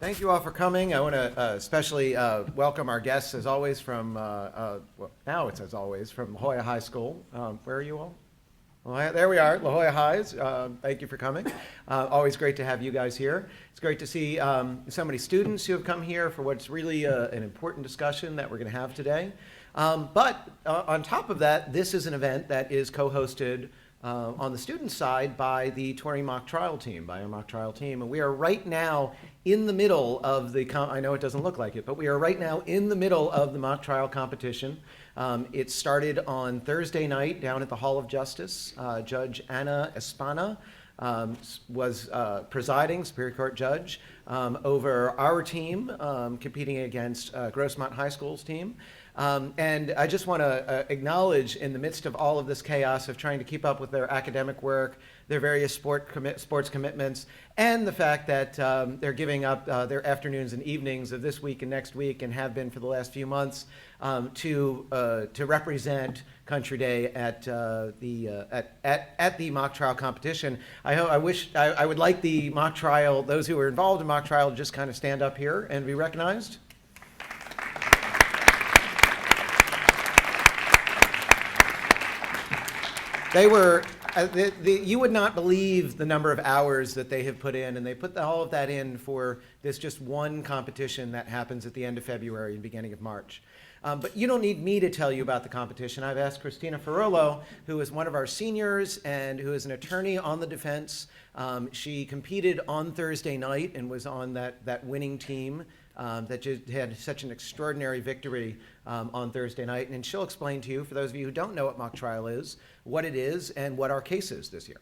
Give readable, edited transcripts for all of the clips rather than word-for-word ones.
Thank you all for coming. I want to especially welcome our guests, as always, from, well, now it's as always, from La Jolla High School. Where are you all? There we are, La Jolla Highs. Thank you for coming. Always great to have you guys here. It's great to see so many students who have come here for what's really an important discussion that we're going to have today. But on top of that, this is an event that is co-hosted on the student side by the touring mock trial team, by our mock trial team. And we are right now in the middle of the, I know it doesn't look like it, but we are right now in the middle of the mock trial competition. It started on Thursday night down at the Hall of Justice. Judge Anna Espana was presiding, Superior Court judge, over our team competing against Grossmont High School's team. And I just want to acknowledge, in the midst of all of this chaos of trying to keep up with their academic work, their various sports commitments, and the fact that they're giving up their afternoons and evenings of this week and next week, and have been for the last few months, to represent Country Day at the mock trial competition. I would like the mock trial, those who were involved in mock trial, to just kind of stand up here and be recognized. They were, you would not believe the number of hours that they have put in, and they put all of that in for this just one competition that happens at the end of February and beginning of March. But you don't need me to tell you about the competition. I've asked Christina Ferrollo, who is one of our seniors and who is an attorney on the defense. She competed on Thursday night and was on that winning team that just had such an extraordinary victory on Thursday night. And she'll explain to you, for those of you who don't know what mock trial is, what it is and what our case is this year.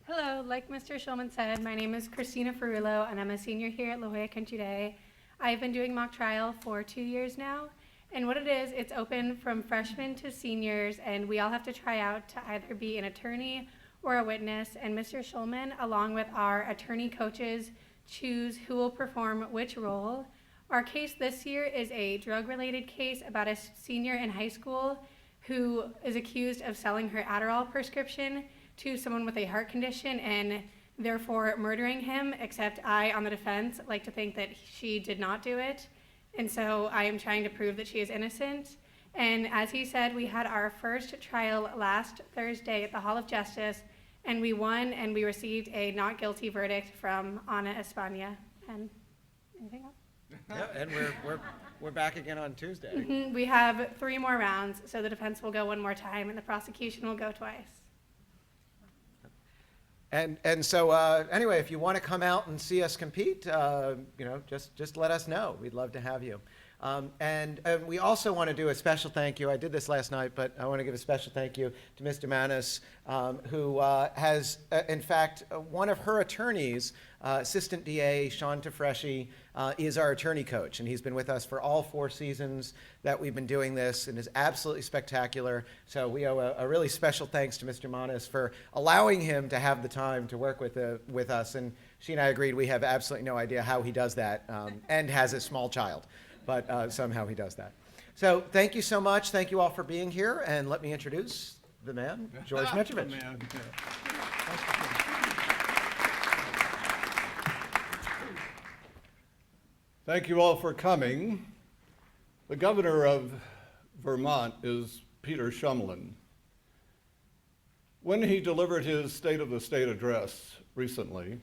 Hello, like Mr. Shulman said, my name is Christina Ferrullo, and I'm a senior here at La Jolla Country Day. I've been doing mock trial for 2 years now, and what it is, it's open from freshmen to seniors, and we all have to try out to either be an attorney or a witness, and Mr. Shulman, along with our attorney coaches, choose who will perform which role. Our case this year is a drug-related case about a senior in high school who is accused of selling her Adderall prescription to someone with a heart condition and therefore murdering him, except I, on the defense, like to think that she did not do it. And so I am trying to prove that she is innocent. And as he said, we had our first trial last Thursday at the Hall of Justice, and we won, and we received a not guilty verdict from Ana Espana. And anything else? Yeah, and we're back again on Tuesday. Mm-hmm. We have 3 more rounds, so the defense will go 1 more time, and the prosecution will go twice. And so anyway, if you want to come out and see us compete, just let us know. We'd love to have you. And we also want to do a special thank you. I did this last night, but I want to give a special thank you to Ms. Dumanis, who has, in fact, one of her attorneys, Assistant DA Sean Tafreshi, is our attorney coach, and he's been with us for all 4 seasons that we've been doing this, and is absolutely spectacular. So we owe a really special thanks to Mr. Dumanis for allowing him to have the time to work with us. And she and I agreed we have absolutely no idea how he does that, and has a small child. But somehow he does that. So thank you so much. Thank you all for being here. And let me introduce the man, George Mitrovich. Thank you all for coming. The governor of Vermont is Peter Shumlin. When he delivered his State of the State address recently,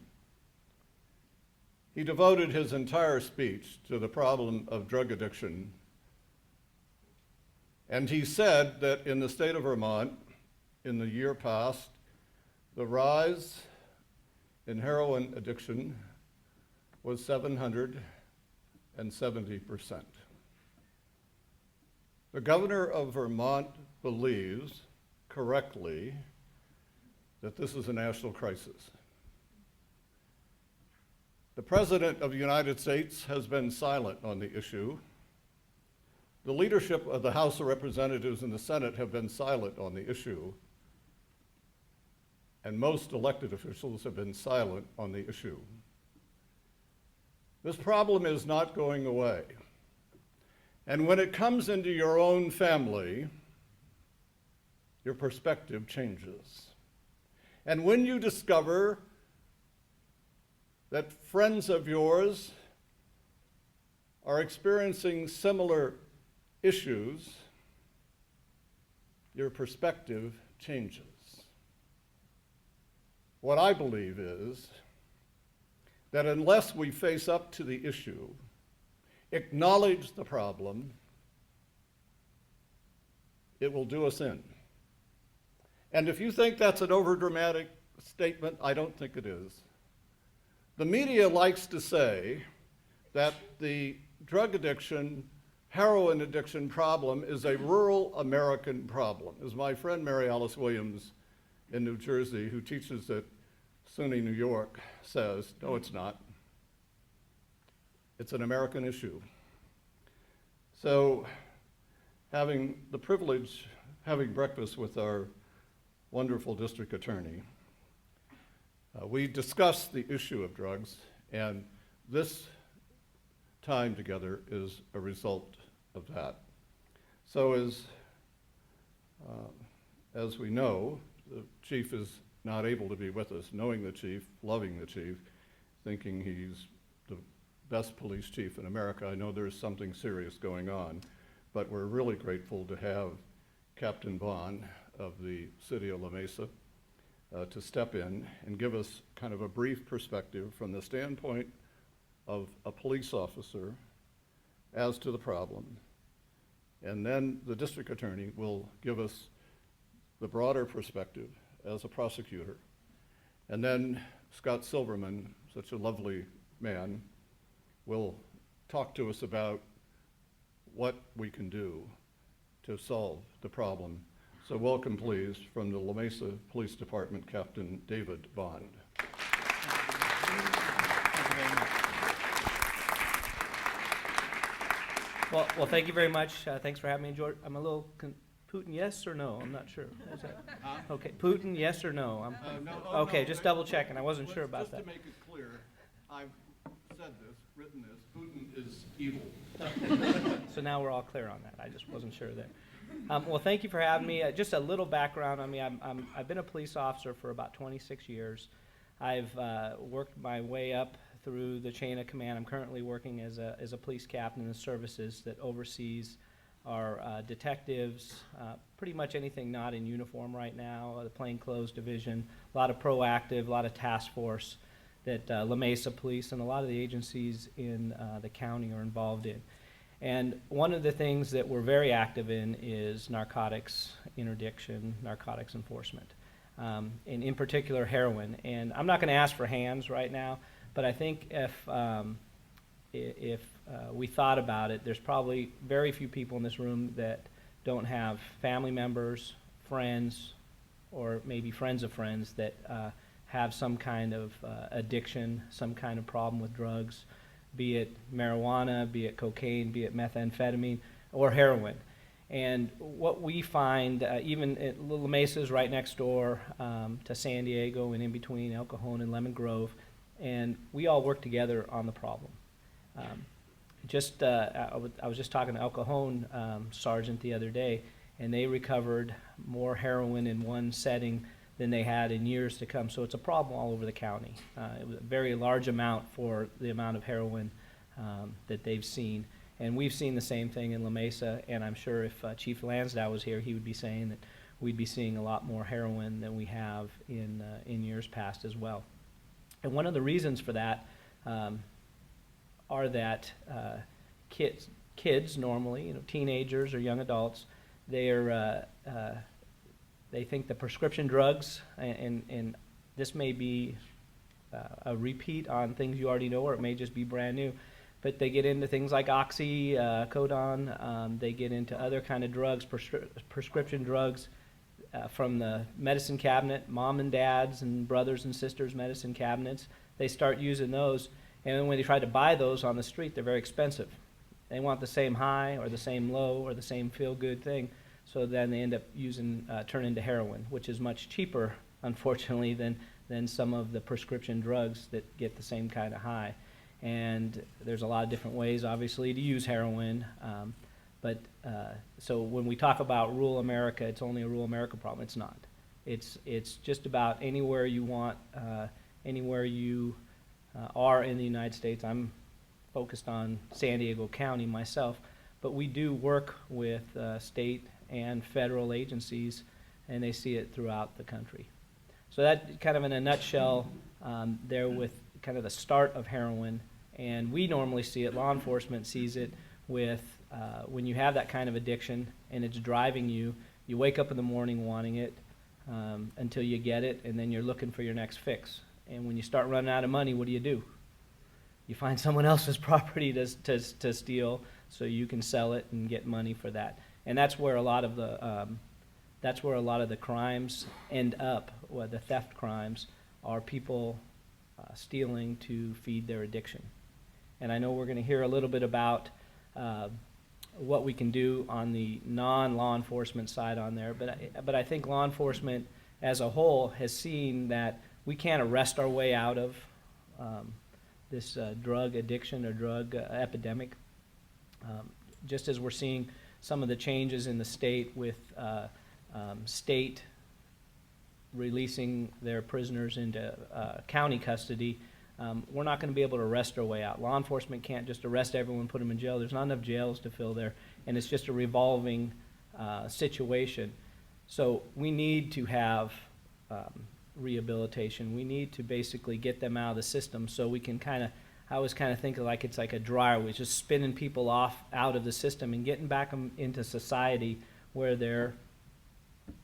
he devoted his entire speech to the problem of drug addiction. And he said that in the state of Vermont, in the year past, the rise in heroin addiction was 770%. The governor of Vermont believes, correctly, that this is a national crisis. The President of the United States has been silent on the issue. The leadership of the House of Representatives and the Senate have been silent on the issue. And most elected officials have been silent on the issue. This problem is not going away. And when it comes into your own family, your perspective changes. And when you discover that friends of yours are experiencing similar issues, your perspective changes. What I believe is that unless we face up to the issue, acknowledge the problem, it will do us in. And if you think that's an overdramatic statement, I don't think it is. The media likes to say that the drug addiction, heroin addiction problem is a rural American problem. As my friend Mary Alice Williams in New Jersey, who teaches at SUNY New York, says, no, it's not. It's an American issue. So, having the privilege, having breakfast with our wonderful district attorney, we discussed the issue of drugs, and this time together is a result of that. So as we know, the chief is not able to be with us, knowing the chief, loving the chief, thinking he's the best police chief in America. I know there's something serious going on, but we're really grateful to have Captain Vaughn of the city of La Mesa to step in and give us kind of a brief perspective from the standpoint of a police officer as to the problem. And then the district attorney will give us the broader perspective as a prosecutor. And then Scott Silverman, such a lovely man, will talk to us about what we can do to solve the problem. So welcome, please, from the La Mesa Police Department, Captain David Bond. Well, thank you very much. Thanks for having me, George. I'm a little Putin, yes or no? I'm not sure. What was that? Okay, Putin, yes or no? Okay, just double checking. I wasn't sure about that. Just to make it clear, I've said this, written this, Putin is evil. So now we're all clear on that. I just wasn't sure there. Well, thank you for having me. Just a little background on me. I've been a police officer for about 26 years. I've worked my way up through the chain of command. I'm currently working as a police captain in the services that oversees our detectives, pretty much anything not in uniform right now, the plainclothes division, a lot of proactive, a lot of task force that La Mesa Police and a lot of the agencies in the county are involved in. And one of the things that we're very active in is narcotics interdiction, narcotics enforcement, and in particular heroin. And I'm not going to ask for hands right now, but I think if we thought about it, there's probably very few people in this room that don't have family members, friends, or maybe friends of friends that have some kind of addiction, some kind of problem with drugs, be it marijuana, be it cocaine, be it methamphetamine, or heroin. And what we find, even at La Mesa is right next door to San Diego and in between El Cajon and Lemon Grove, and we all work together on the problem. I was just talking to El Cajon sergeant the other day, and they recovered more heroin in one setting than they had in years to come. So it's a problem all over the county. It was a very large amount for the amount of heroin that they've seen. And we've seen the same thing in La Mesa, and I'm sure if Chief Lansdowne was here, he would be saying that we'd be seeing a lot more heroin than we have in years past as well. And one of the reasons for that are that kids normally, teenagers or young adults, they think the prescription drugs, and this may be a repeat on things you already know, or it may just be brand new, but they get into things like oxycodone, they get into other kind of drugs, prescription drugs from the medicine cabinet, mom and dad's and brothers and sisters' medicine cabinets. They start using those, and then when they try to buy those on the street, they're very expensive. They want the same high or the same low or the same feel-good thing. So then they end up turn into heroin, which is much cheaper, unfortunately, than some of the prescription drugs that get the same kind of high. And there's a lot of different ways, obviously, to use heroin. So when we talk about rural America, it's only a rural America problem. It's not. It's just about anywhere you want, anywhere you are in the United States. I'm focused on San Diego County myself, but we do work with state and federal agencies, and they see it throughout the country. So that kind of in a nutshell, there with kind of the start of heroin, and we normally see it, law enforcement sees it with when you have that kind of addiction and it's driving you, you wake up in the morning wanting it until you get it, and then you're looking for your next fix. And when you start running out of money, what do? You find someone else's property to steal so you can sell it and get money for that. And that's where a lot of the crimes end up. Well, the theft crimes are people stealing to feed their addiction. And I know we're going to hear a little bit about what we can do on the non-law enforcement side on there, but I think law enforcement as a whole has seen that we can't arrest our way out of this drug addiction or drug epidemic. Just as we're seeing some of the changes in the state with state releasing their prisoners into county custody, we're not going to be able to arrest our way out. Law enforcement can't just arrest everyone, put them in jail. There's not enough jails to fill there, and it's just a revolving situation. So we need to have rehabilitation. We need to basically get them out of the system so we can kind of, I always kind of think of like it's like a dryer. We're just spinning people off out of the system and getting back them into society where they're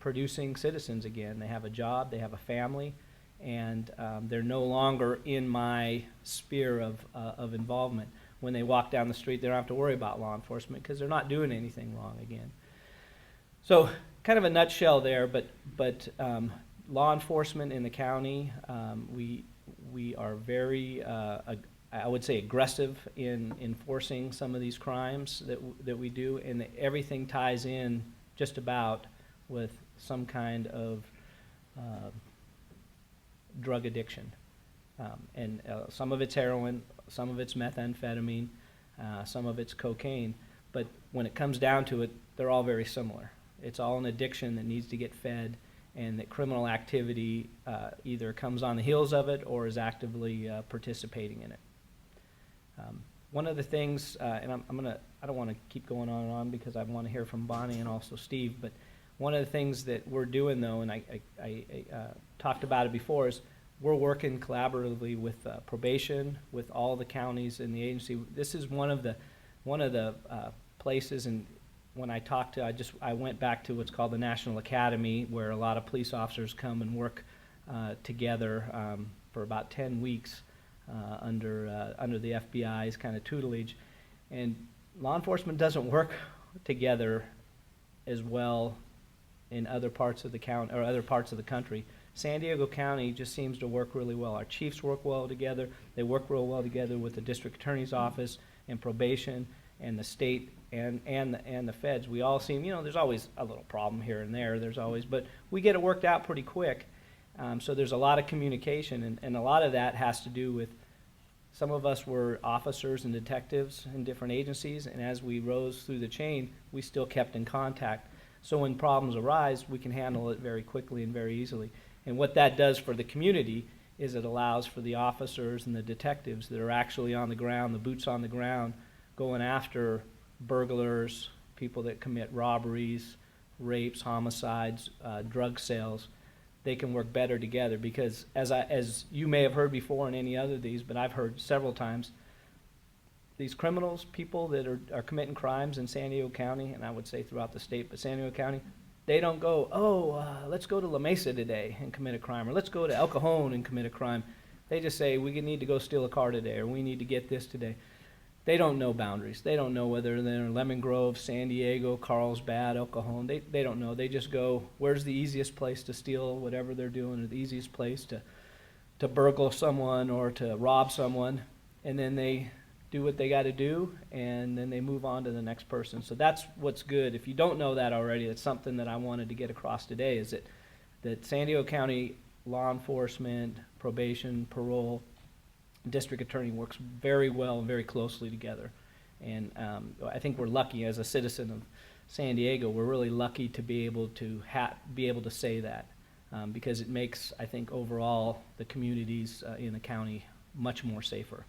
producing citizens again. They have a job, they have a family, and they're no longer in my sphere of involvement. When they walk down the street, they don't have to worry about law enforcement because they're not doing anything wrong again. So kind of a nutshell there, but law enforcement in the county, we are very, I would say, aggressive in enforcing some of these crimes that we do, and everything ties in just about with some kind of drug addiction. And some of it's heroin, some of it's methamphetamine, some of it's cocaine, but when it comes down to it, they're all very similar. It's all an addiction that needs to get fed, and that criminal activity either comes on the heels of it or is actively participating in it. One of the things, and I don't want to keep going on and on because I want to hear from Bonnie and also Steve, but one of the things that we're doing though, and I talked about it before, is we're working collaboratively with probation, with all the counties and the agency. This is one of the places, and when I talked to, I went back to what's called the National Academy, where a lot of police officers come and work together for about 10 weeks under the FBI's kind of tutelage. And law enforcement doesn't work together as well in other parts of the county or other parts of the country. San Diego County just seems to work really well. Our chiefs work well together. They work real well together with the district attorney's office and probation and the state and the feds. We all seem, there's always a little problem here and there. There's always, but we get it worked out pretty quick. So there's a lot of communication, and a lot of that has to do with some of us were officers and detectives in different agencies, and as we rose through the chain, we still kept in contact. So when problems arise, we can handle it very quickly and very easily. And what that does for the community is it allows for the officers and the detectives that are actually on the ground, the boots on the ground, going after burglars, people that commit robberies, rapes, homicides, drug sales. They can work better together because, as you may have heard before in any other of these, but I've heard several times, these criminals, people that are committing crimes in San Diego County, and I would say throughout the state, but San Diego County, they don't go, let's go to La Mesa today and commit a crime, or let's go to El Cajon and commit a crime. They just say, we need to go steal a car today, or we need to get this today. They don't know boundaries. They don't know whether they're in Lemon Grove, San Diego, Carlsbad, El Cajon. They don't know. They just go, where's the easiest place to steal whatever they're doing, or the easiest place to burgle someone or to rob someone, and then they do what they got to do, and then they move on to the next person. So that's what's good. If you don't know that already, it's something that I wanted to get across today, is that San Diego County law enforcement, probation, parole, district attorney works very well and very closely together. And I think we're lucky as a citizen of San Diego. We're really lucky to be able to say that because it makes, I think, overall the communities in the county much more safer.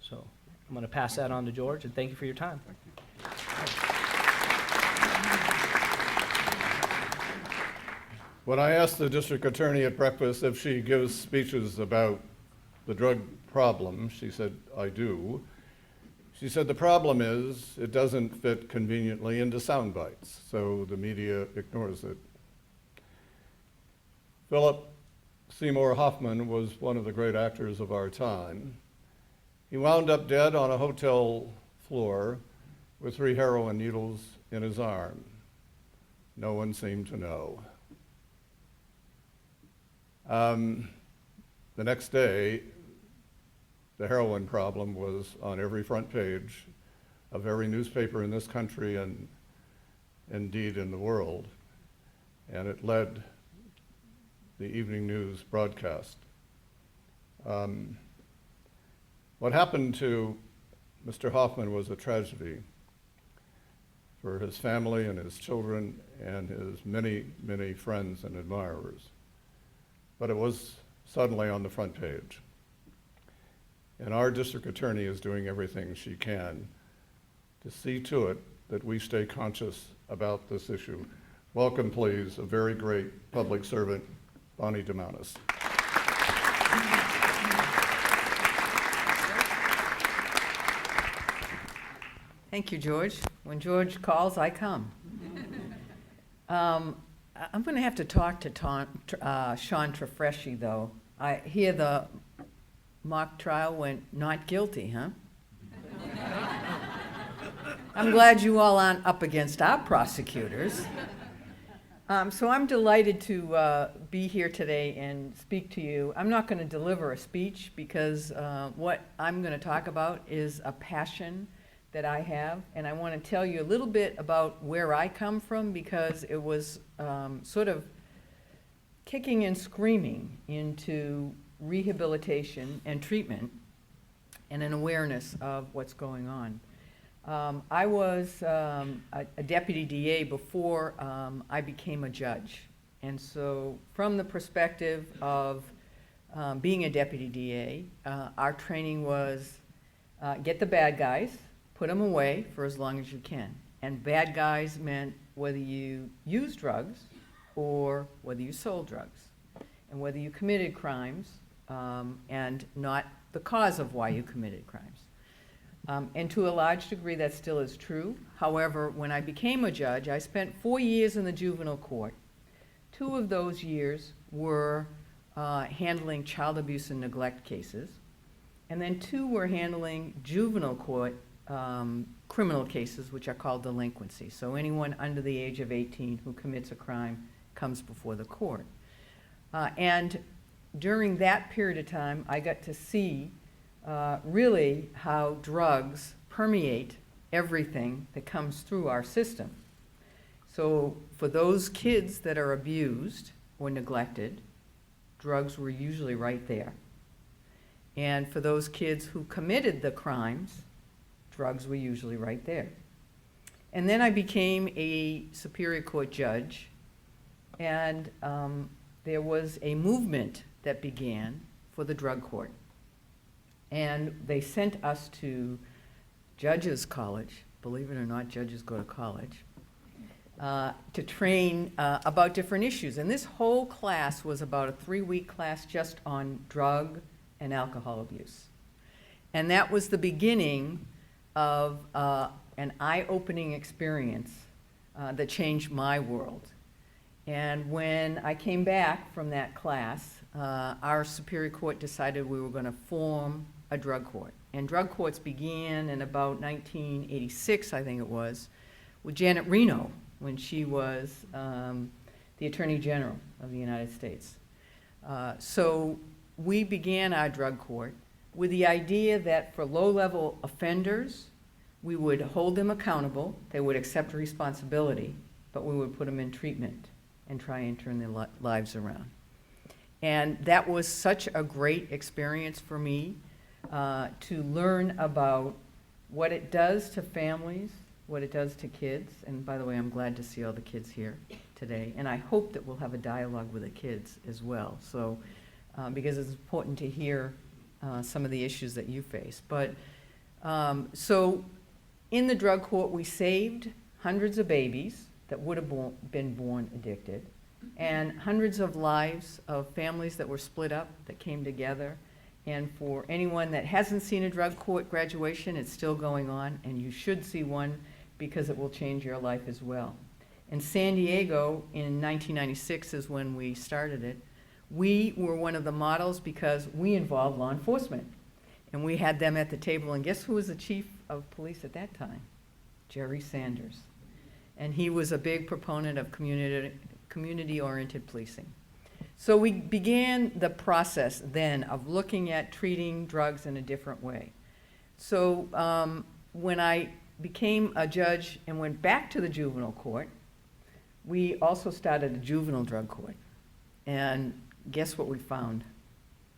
So I'm going to pass that on to George, and thank you for your time. When I asked the district attorney at breakfast if she gives speeches about the drug problem, she said, I do. She said the problem is it doesn't fit conveniently into sound bites, so the media ignores it. Philip Seymour Hoffman was one of the great actors of our time. He wound up dead on a hotel floor with 3 heroin needles in his arm. No one seemed to know. The next day, the heroin problem was on every front page of every newspaper in this country and indeed in the world, and it led the evening news broadcast. What happened to Mr. Hoffman was a tragedy for his family and his children and his many, many friends and admirers. But it was suddenly on the front page. And our district attorney is doing everything she can to see to it that we stay conscious about this issue. Welcome, please, a very great public servant, Bonnie Dumanis. Thank you, George. When George calls, I come. I'm going to have to talk to Sean Trefresci, though. I hear the mock trial went not guilty, huh? I'm glad you all aren't up against our prosecutors. So I'm delighted to be here today and speak to you. I'm not going to deliver a speech because what I'm going to talk about is a passion that I have, and I want to tell you a little bit about where I come from because it was sort of kicking and screaming into rehabilitation and treatment and an awareness of what's going on. I was a deputy DA before I became a judge. And so from the perspective of being a deputy DA, our training was get the bad guys, put them away for as long as you can. And bad guys meant whether you used drugs or whether you sold drugs, and whether you committed crimes and not the cause of why you committed crimes. And to a large degree, that still is true. However, when I became a judge, I spent 4 years in the juvenile court. 2 of those years were handling child abuse and neglect cases, and then 2 were handling juvenile court criminal cases, which are called delinquency. So anyone under the age of 18 who commits a crime comes before the court. And during that period of time, I got to see really how drugs permeate everything that comes through our system. So for those kids that are abused or neglected, drugs were usually right there. And for those kids who committed the crimes, drugs were usually right there. And then I became a Superior Court judge, and there was a movement that began for the drug court. And they sent us to Judges College, believe it or not, judges go to college, to train about different issues. And this whole class was about a 3-week class just on drug and alcohol abuse. And that was the beginning of an eye-opening experience that changed my world. And when I came back from that class, our Superior Court decided we were going to form a drug court. And drug courts began in about 1986, I think it was, with Janet Reno, when she was the Attorney General of the United States. So we began our drug court with the idea that for low-level offenders, we would hold them accountable, they would accept responsibility, but we would put them in treatment and try and turn their lives around. And that was such a great experience for me to learn about what it does to families, what it does to kids. And by the way, I'm glad to see all the kids here today. And I hope that we'll have a dialogue with the kids as well. So, because it's important to hear some of the issues that you face. But, so in the drug court, we saved hundreds of babies that would have been born addicted, and hundreds of lives of families that were split up, that came together. And for anyone that hasn't seen a drug court graduation, it's still going on, and you should see one because it will change your life as well. In San Diego, in 1996 is when we started it. We were one of the models because we involved law enforcement. And we had them at the table, and guess who was the chief of police at that time? Jerry Sanders. And he was a big proponent of community-oriented policing. So we began the process then of looking at treating drugs in a different way. So when I became a judge and went back to the juvenile court, we also started a juvenile drug court. And guess what we found?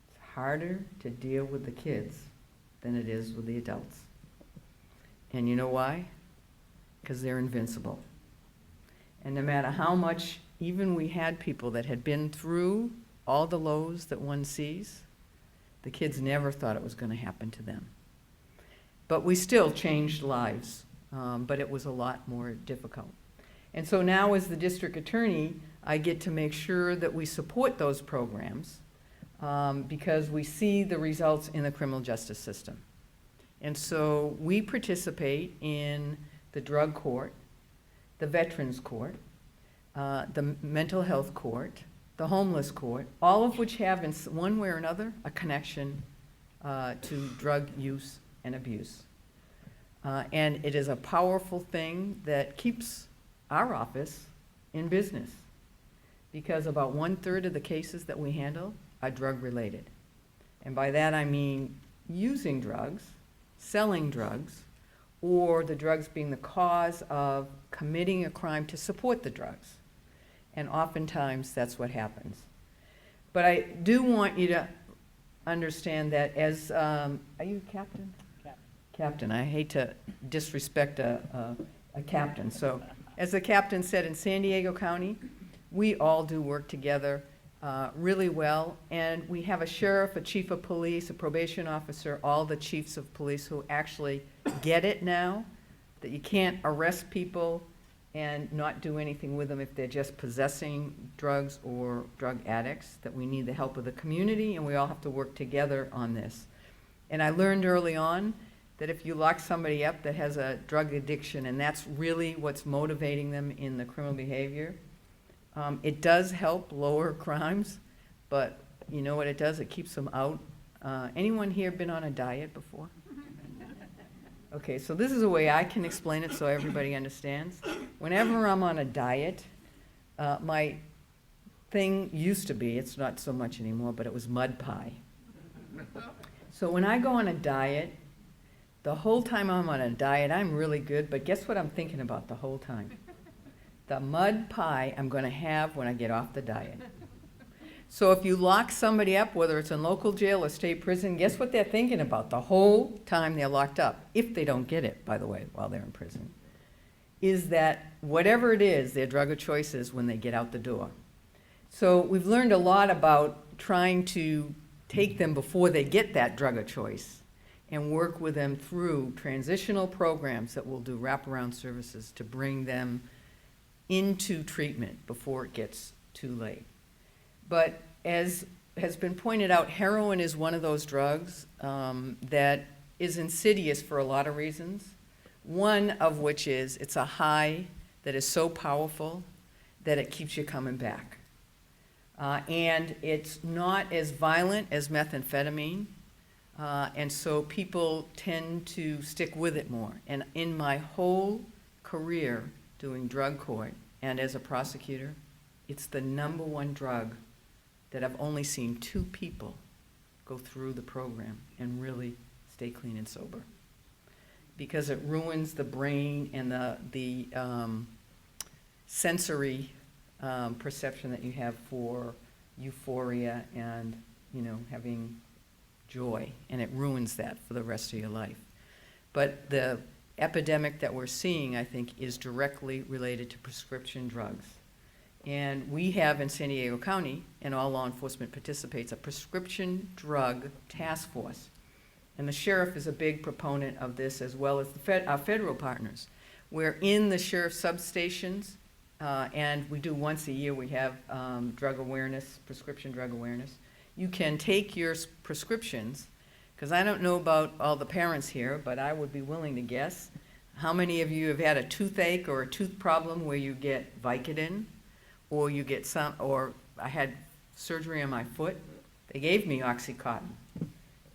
It's harder to deal with the kids than it is with the adults. And you know why? Because they're invincible. And no matter how much, even we had people that had been through all the lows that one sees, the kids never thought it was going to happen to them. But we still changed lives, but it was a lot more difficult. And so now as the district attorney, I get to make sure that we support those programs because we see the results in the criminal justice system. And so we participate in the drug court, the veterans court, the mental health court, the homeless court, all of which have in one way or another a connection to drug use and abuse. And it is a powerful thing that keeps our office in business because about 1/3 of the cases that we handle are drug-related. And by that I mean using drugs, selling drugs, or the drugs being the cause of committing a crime to support the drugs. And oftentimes that's what happens. But I do want you to understand that as, are you a captain? Captain. I hate to disrespect a captain. So as the captain said, in San Diego County, we all do work together really well. And we have a sheriff, a chief of police, a probation officer, all the chiefs of police who actually get it now, that you can't arrest people and not do anything with them if they're just possessing drugs or drug addicts, that we need the help of the community and we all have to work together on this. And I learned early on that if you lock somebody up that has a drug addiction and that's really what's motivating them in the criminal behavior, it does help lower crimes, but you know what it does? It keeps them out. Anyone here been on a diet before? Okay, so this is a way I can explain it so everybody understands. Whenever I'm on a diet, my thing used to be, it's not so much anymore, but it was mud pie. So when I go on a diet, the whole time I'm on a diet, I'm really good, but guess what I'm thinking about the whole time? The mud pie I'm going to have when I get off the diet. So if you lock somebody up, whether it's in local jail or state prison, guess what they're thinking about the whole time they're locked up, if they don't get it, by the way, while they're in prison, is that whatever it is, their drug of choice is when they get out the door. So we've learned a lot about trying to take them before they get that drug of choice and work with them through transitional programs that will do wraparound services to bring them into treatment before it gets too late. But as has been pointed out, heroin is one of those drugs that is insidious for a lot of reasons. One of which is it's a high that is so powerful that it keeps you coming back. And it's not as violent as methamphetamine, and so people tend to stick with it more. And in my whole career doing drug court and as a prosecutor, it's the #1 drug that I've only seen 2 people go through the program and really stay clean and sober. Because it ruins the brain and the sensory perception that you have for euphoria and, you know, having joy, and it ruins that for the rest of your life. But the epidemic that we're seeing, I think, is directly related to prescription drugs. And we have in San Diego County, and all law enforcement participates, a prescription drug task force. And the sheriff is a big proponent of this, as well as our federal partners. We're in the sheriff's substations, and we do once a year, we have drug awareness, prescription drug awareness. You can take your prescriptions, because I don't know about all the parents here, but I would be willing to guess. How many of you have had a toothache or a tooth problem where you get Vicodin, or you get or I had surgery on my foot, they gave me Oxycontin.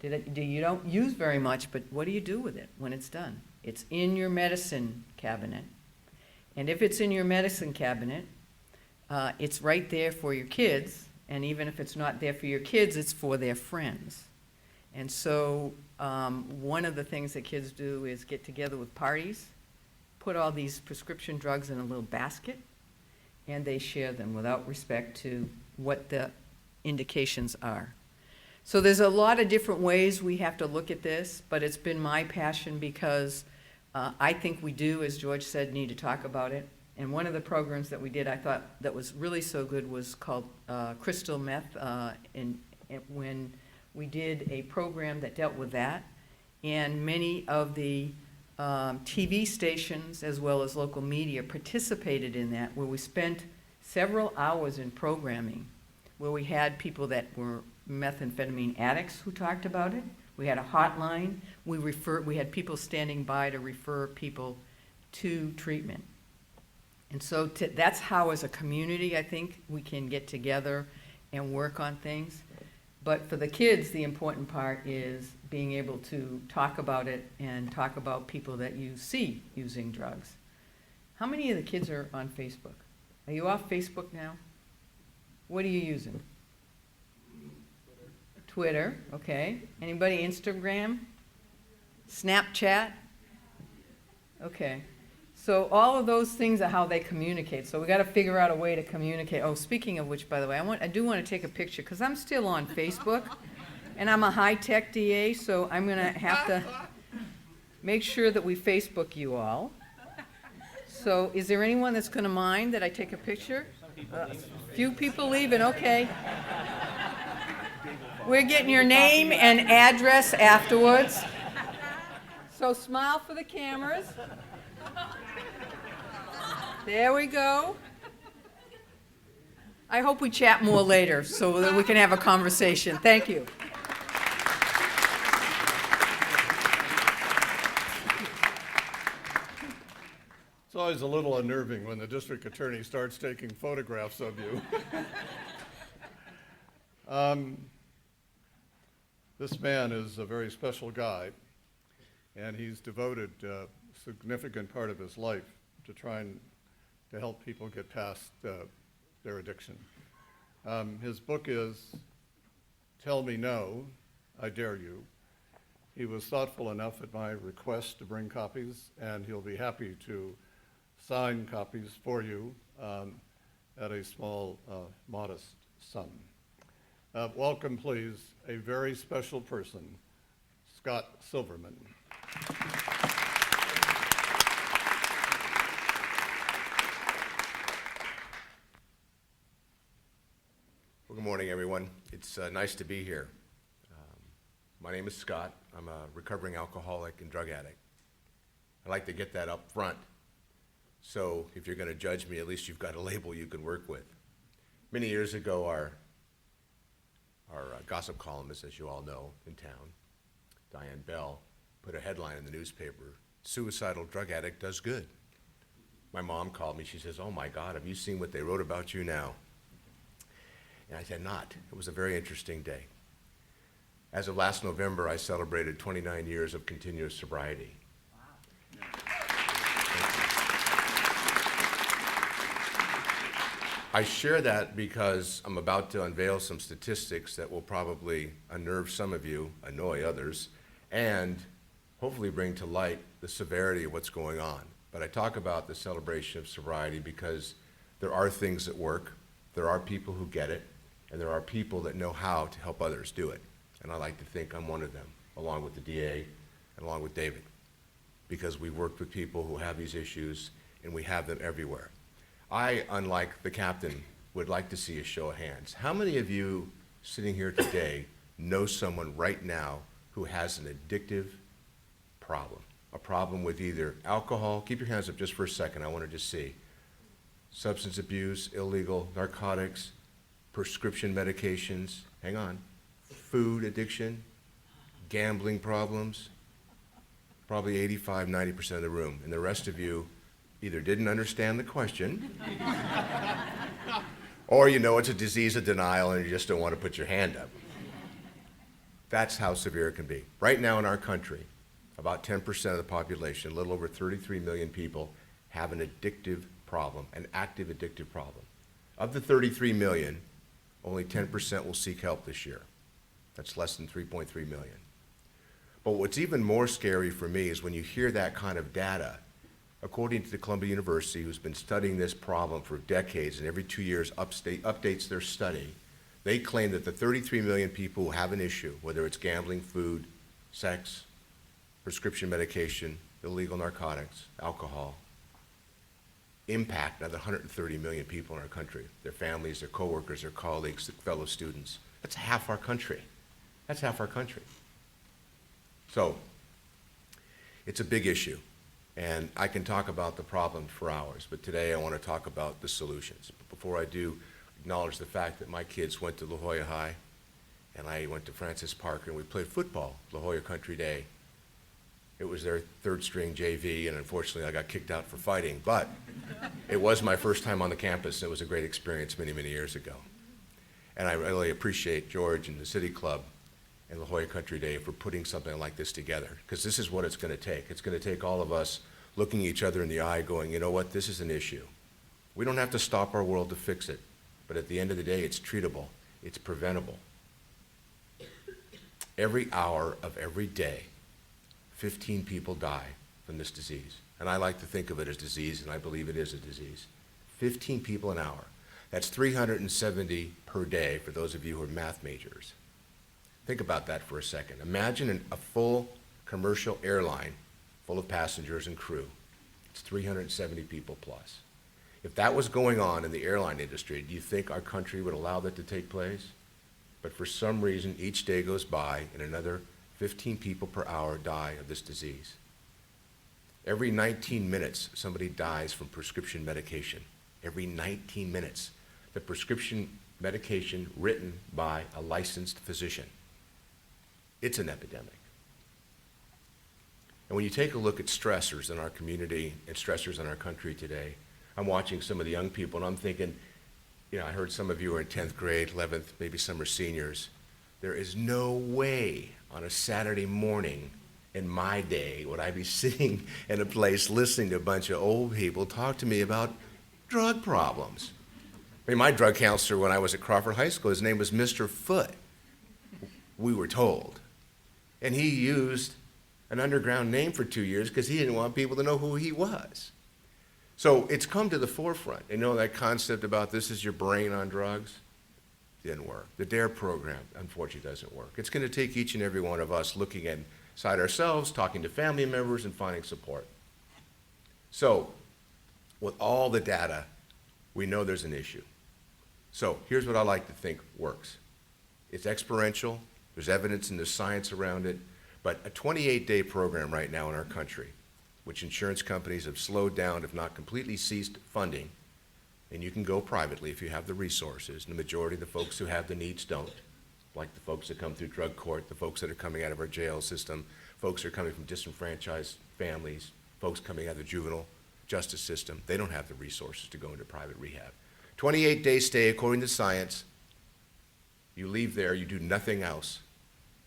You don't use very much, but what do you do with it when it's done? It's in your medicine cabinet. And if it's in your medicine cabinet, it's right there for your kids. And even if it's not there for your kids, it's for their friends. And so one of the things that kids do is get together with parties, put all these prescription drugs in a little basket, and they share them without respect to what the indications are. So there's a lot of different ways we have to look at this, but it's been my passion because I think we do, as George said, need to talk about it. And one of the programs that we did, I thought that was really so good, was called Crystal Meth, when we did a program that dealt with that. And many of the TV stations, as well as local media, participated in that, where we spent several hours in programming, where we had people that were methamphetamine addicts who talked about it. We had a hotline. We had people standing by to refer people to treatment. And so that's how, as a community, I think we can get together and work on things. But for the kids, the important part is being able to talk about it and talk about people that you see using drugs. How many of the kids are on Facebook? Are you off Facebook now? What are you using? Twitter, okay. Anybody Instagram? Snapchat? Okay. So all of those things are how they communicate. So we got to figure out a way to communicate. Oh, speaking of which, by the way, I do want to take a picture because I'm still on Facebook, and I'm a high-tech DA, so I'm going to have to make sure that we Facebook you all. So is there anyone that's going to mind that I take a picture? Few people leaving, okay. We're getting your name and address afterwards. So smile for the cameras. There we go. I hope we chat more later so that we can have a conversation. Thank you. It's always a little unnerving when the district attorney starts taking photographs of you. This man is a very special guy, and he's devoted a significant part of his life to trying to help people get past their addiction. His book is Tell Me No, I Dare You. He was thoughtful enough at my request to bring copies, and he'll be happy to sign copies for you at a small, modest sum. Welcome, please, a very special person, Scott Silverman. Well, good morning, everyone. It's nice to be here. My name is Scott. I'm a recovering alcoholic and drug addict. I like to get that up front, so if you're going to judge me, at least you've got a label you can work with. Many years ago, our gossip columnist, as you all know, in town, Diane Bell, put a headline in the newspaper, "Suicidal drug addict does good." My mom called me. She says, "Oh my God, have you seen what they wrote about you now?" And I said, not. It was a very interesting day. As of last November, I celebrated 29 years of continuous sobriety. Wow. I share that because I'm about to unveil some statistics that will probably unnerve some of you, annoy others, and hopefully bring to light the severity of what's going on. But I talk about the celebration of sobriety because there are things that work, there are people who get it, and there are people that know how to help others do it. And I like to think I'm one of them, along with the DA and along with David, because we've worked with people who have these issues and we have them everywhere. I, unlike the captain, would like to see a show of hands. How many of you sitting here today know someone right now who has an addictive problem? A problem with either alcohol, keep your hands up just for a second, I want to just see. Substance abuse, illegal narcotics, prescription medications, hang on, food addiction, gambling problems, probably 85, 90% of the room. And the rest of you either didn't understand the question, or you know it's a disease of denial and you just don't want to put your hand up. That's how severe it can be. Right now in our country, about 10% of the population, a little over 33 million people, have an addictive problem, an active addictive problem. Of the 33 million, only 10% will seek help this year. That's less than 3.3 million. But what's even more scary for me is when you hear that kind of data. According to the Columbia University, who's been studying this problem for decades and every 2 years updates their study, they claim that the 33 million people who have an issue, whether it's gambling, food, sex, prescription medication, illegal narcotics, alcohol, impact another 130 million people in our country, their families, their coworkers, their colleagues, their fellow students. That's half our country. That's half our country. So, it's a big issue, and I can talk about the problem for hours, but today I want to talk about the solutions. But before I do, acknowledge the fact that my kids went to La Jolla High, and I went to Francis Parker, and we played football, La Jolla Country Day. It was their third string JV, and unfortunately I got kicked out for fighting, but it was my first time on the campus, and it was a great experience many, many years ago. And I really appreciate George and the City Club and La Jolla Country Day for putting something like this together, because this is what it's going to take. It's going to take all of us looking each other in the eye going, you know what, this is an issue. We don't have to stop our world to fix it, but at the end of the day, it's treatable, it's preventable. Every hour of every day, 15 people die from this disease. And I like to think of it as disease, and I believe it is a disease. 15 people an hour. That's 370 per day for those of you who are math majors. Think about that for a second. Imagine a full commercial airline full of passengers and crew. It's 370 people plus. If that was going on in the airline industry, do you think our country would allow that to take place? But for some reason, each day goes by and another 15 people per hour die of this disease. Every 19 minutes, somebody dies from prescription medication. Every 19 minutes. The prescription medication written by a licensed physician. It's an epidemic. And when you take a look at stressors in our community and stressors in our country today, I'm watching some of the young people and I'm thinking, you know, I heard some of you are in 10th grade, 11th, maybe some are seniors. There is no way on a Saturday morning in my day would I be sitting in a place listening to a bunch of old people talk to me about drug problems. I mean, my drug counselor when I was at Crawford High School, his name was Mr. Foote, we were told. And he used an underground name for 2 years because he didn't want people to know who he was. So it's come to the forefront. You know that concept about this is your brain on drugs? Didn't work. The DARE program, unfortunately, doesn't work. It's going to take each and every one of us looking inside ourselves, talking to family members, and finding support. So with all the data, we know there's an issue. So here's what I like to think works. It's experiential. There's evidence and there's science around it. But a 28-day program right now in our country, which insurance companies have slowed down, if not completely ceased funding, and you can go privately if you have the resources, and the majority of the folks who have the needs don't, like the folks that come through drug court, the folks that are coming out of our jail system, folks who are coming from disenfranchised families, folks coming out of the juvenile justice system, they don't have the resources to go into private rehab. 28-day stay, according to science, you leave there, you do nothing else.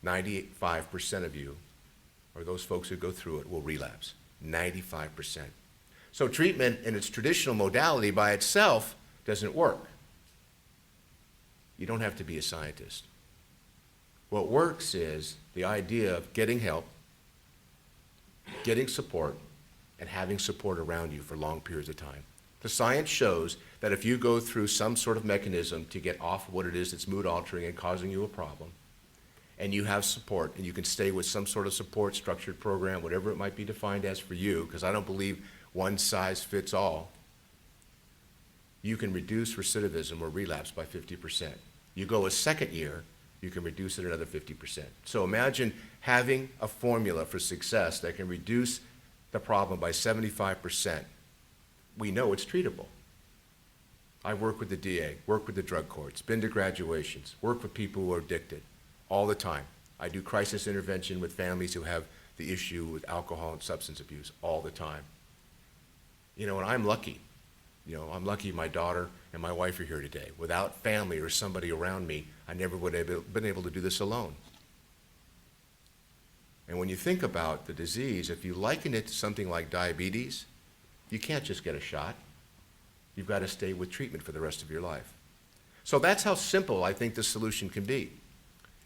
95% of you, or those folks who go through it, will relapse. 95%. So treatment in its traditional modality by itself doesn't work. You don't have to be a scientist. What works is the idea of getting help, getting support, and having support around you for long periods of time. The science shows that if you go through some sort of mechanism to get off what it is that's mood altering and causing you a problem, and you have support, and you can stay with some sort of support, structured program, whatever it might be defined as for you, because I don't believe one size fits all, you can reduce recidivism or relapse by 50%. You go a second year, you can reduce it another 50%. So imagine having a formula for success that can reduce the problem by 75%. We know it's treatable. I work with the DA, work with the drug courts, been to graduations, work with people who are addicted all the time. I do crisis intervention with families who have the issue with alcohol and substance abuse all the time. You know, and I'm lucky. You know, I'm lucky my daughter and my wife are here today. Without family or somebody around me, I never would have been able to do this alone. And when you think about the disease, if you liken it to something like diabetes, you can't just get a shot. You've got to stay with treatment for the rest of your life. So that's how simple I think the solution can be,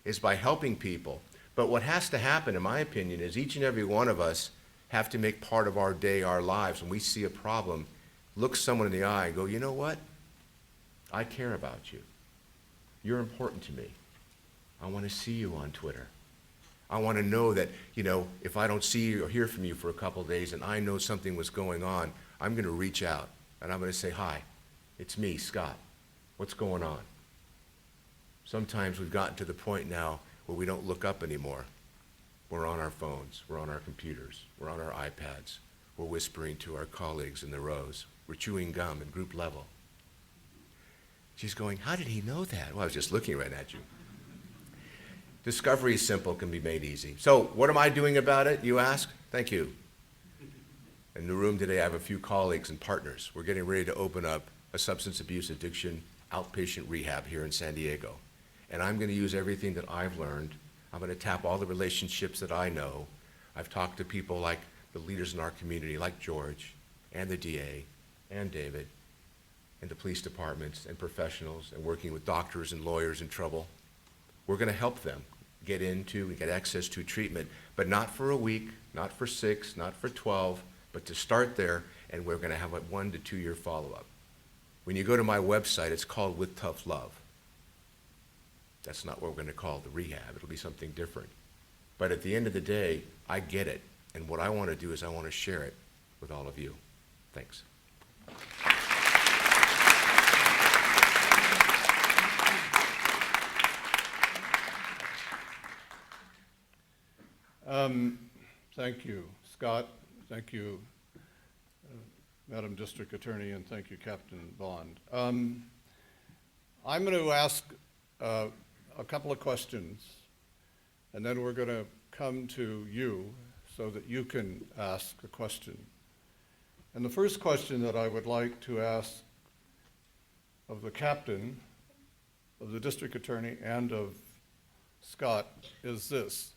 is by helping people. But what has to happen, in my opinion, is each and every one of us have to make part of our day, our lives, when we see a problem, look someone in the eye and go, you know what? I care about you. You're important to me. I want to see you on Twitter. I want to know that, you know, if I don't see you or hear from you for a couple of days and I know something was going on, I'm going to reach out and I'm going to say, hi, it's me, Scott. What's going on? Sometimes we've gotten to the point now where we don't look up anymore. We're on our phones, we're on our computers, we're on our iPads, we're whispering to our colleagues in the rows, we're chewing gum in group level. She's going, how did he know that? Well, I was just looking right at you. Discovery is simple, can be made easy. So what am I doing about it, you ask? Thank you. In the room today, I have a few colleagues and partners. We're getting ready to open up a substance abuse addiction outpatient rehab here in San Diego. And I'm going to use everything that I've learned. I'm going to tap all the relationships that I know. I've talked to people like the leaders in our community, like George, and the DA, and David, and the police departments, and professionals, and working with doctors and lawyers in trouble. We're going to help them get into and get access to treatment, but not for a week, not for 6, not for 12, but to start there, and we're going to have a 1 to 2 year follow-up. When you go to my website, it's called With Tough Love. That's not what we're going to call the rehab. It'll be something different. But at the end of the day, I get it. And what I want to do is I want to share it with all of you. Thanks. Thank you, Scott. Thank you, Madam District Attorney, and thank you, Captain Bond. I'm going to ask a couple of questions, and then we're going to come to you so that you can ask a question. And the first question that I would like to ask of the captain, of the district attorney, and of Scott is this.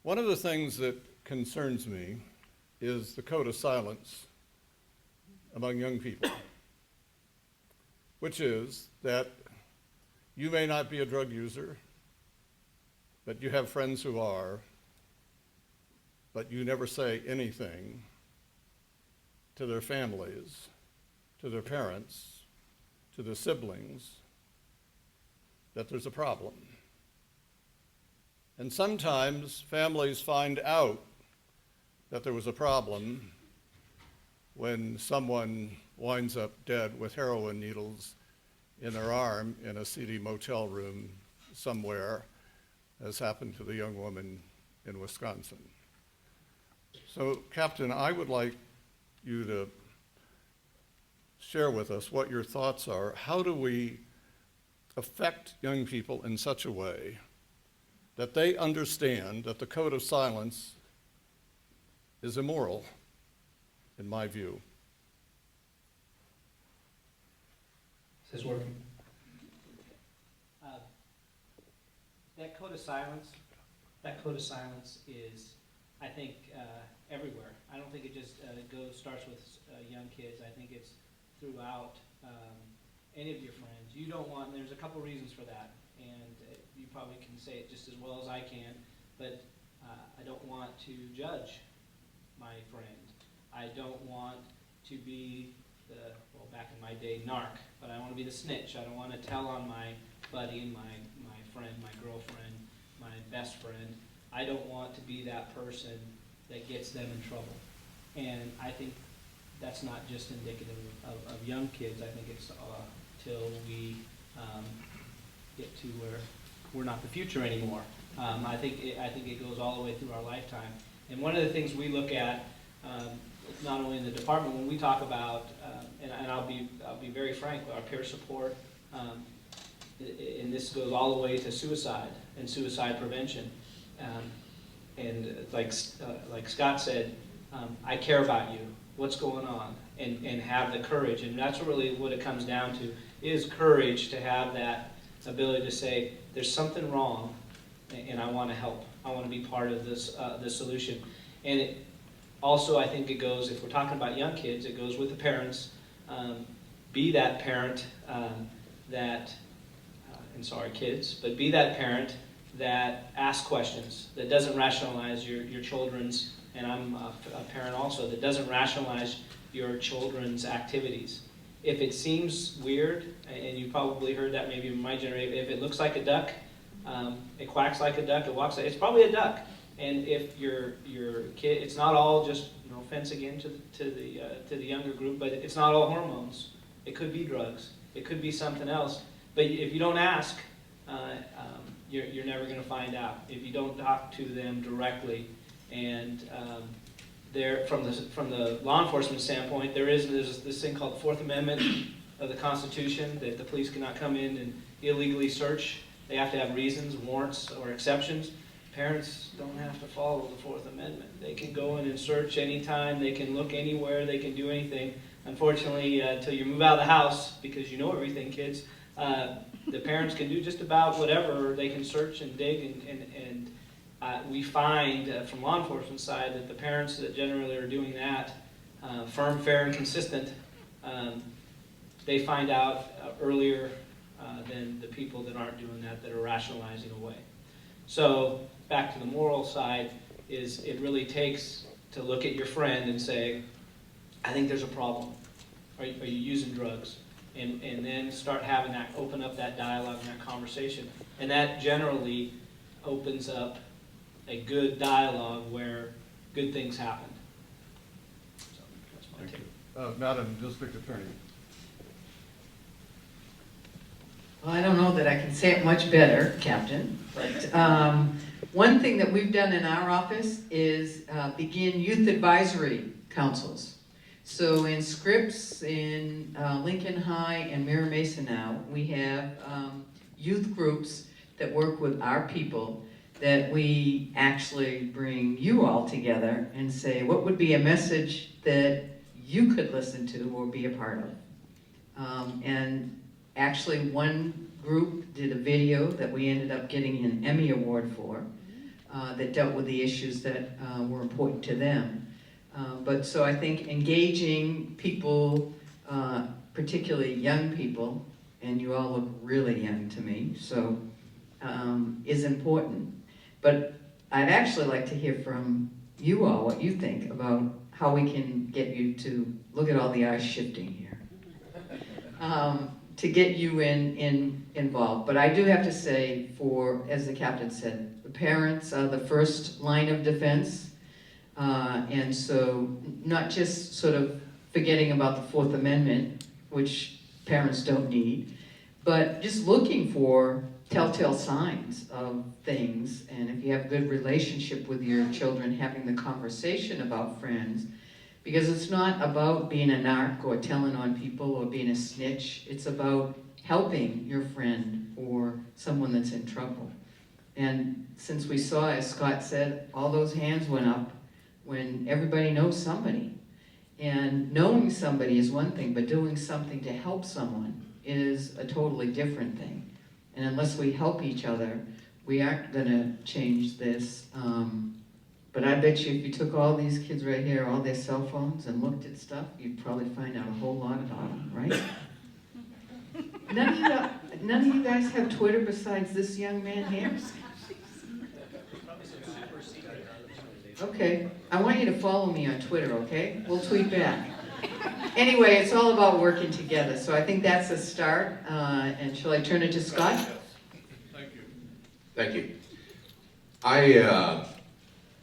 One of the things that concerns me is the code of silence among young people, which is that you may not be a drug user, but you have friends who are, but you never say anything to their families, to their parents, to their siblings, that there's a problem. And sometimes families find out that there was a problem when someone winds up dead with heroin needles in their arm in a seedy motel room somewhere, as happened to the young woman in Wisconsin. So, Captain, I would like you to share with us what your thoughts are. How do we affect young people in such a way that they understand that the code of silence is immoral, in my view? Is this working? That code of silence is, I think, everywhere. I don't think it just starts with young kids. I think it's throughout any of your friends. You don't want, and there's a couple reasons for that, and you probably can say it just as well as I can, but I don't want to judge my friend. I don't want to be the, well, back in my day, narc, but I want to be the snitch. I don't want to tell on my buddy, my friend, my girlfriend, my best friend. I don't want to be that person that gets them in trouble. And I think that's not just indicative of young kids. I think it's till we get to where we're not the future anymore. I think it goes all the way through our lifetime. And one of the things we look at, not only in the department, when we talk about, and I'll be very frank, our peer support, and this goes all the way to suicide and suicide prevention. And like Scott said, I care about you. What's going on? And have the courage. And that's really what it comes down to, is courage to have that ability to say, there's something wrong, and I want to help. I want to be part of this the solution. And it, also, I think it goes, if we're talking about young kids, it goes with the parents. Be that parent and sorry kids, but be that parent that asks questions, that doesn't rationalize your children's, and I'm a parent also, that doesn't rationalize your children's activities. If it seems weird, and you probably heard that maybe in my generation, if it looks like a duck, it quacks like a duck, it walks like, it's probably a duck. And if your kid, it's not all just, no offense again to the younger group, but it's not all hormones. It could be drugs. It could be something else. But if you don't ask, you're never going to find out. If you don't talk to them directly, and from the law enforcement standpoint, there's this thing called the Fourth Amendment of the Constitution, that the police cannot come in and illegally search. They have to have reasons, warrants, or exceptions. Parents don't have to follow the Fourth Amendment. They can go in and search anytime. They can look anywhere. They can do anything. Unfortunately, until you move out of the house, because you know everything, kids, the parents can do just about whatever. They can search and dig, and we find from law enforcement side that the parents that generally are doing that, firm, fair, and consistent, they find out earlier than the people that aren't doing that are rationalizing away. So back to the moral side, is it really takes to look at your friend and say, I think there's a problem. Are you using drugs? And then start having that, open up that dialogue and that conversation. And that generally opens up a good dialogue where good things happen. So that's my take. Madam District Attorney. Well, I don't know that I can say it much better, Captain, but one thing that we've done in our office is begin youth advisory councils. So in Scripps, in Lincoln High and Mira Mesa now, we have youth groups that work with our people, that we actually bring you all together and say, what would be a message that you could listen to or be a part of? And actually, one group did a video that we ended up getting an Emmy Award for that dealt with the issues that were important to them. But so I think engaging people, particularly young people, and you all look really young to me, so is important. But I'd actually like to hear from you all what you think about how we can get you to look at all the eyes shifting here. To get you involved. But I do have to say, as the captain said, the parents are the first line of defense. And so not just sort of forgetting about the Fourth Amendment, which parents don't need, but just looking for telltale signs of things. And if you have a good relationship with your children, having the conversation about friends, because it's not about being a narc or telling on people or being a snitch. It's about helping your friend or someone that's in trouble. And since we saw, as Scott said, all those hands went up when everybody knows somebody. And knowing somebody is one thing, but doing something to help someone is a totally different thing. And unless we help each other, we aren't going to change this. But I bet you if you took all these kids right here, all their cell phones, and looked at stuff, you'd probably find out a whole lot about them, right? None of you guys have Twitter besides this young man here? Okay, I want you to follow me on Twitter, okay? We'll tweet back. Anyway, it's all about working together, so I think that's a start. And shall I turn it to Scott? Thank you. Thank you.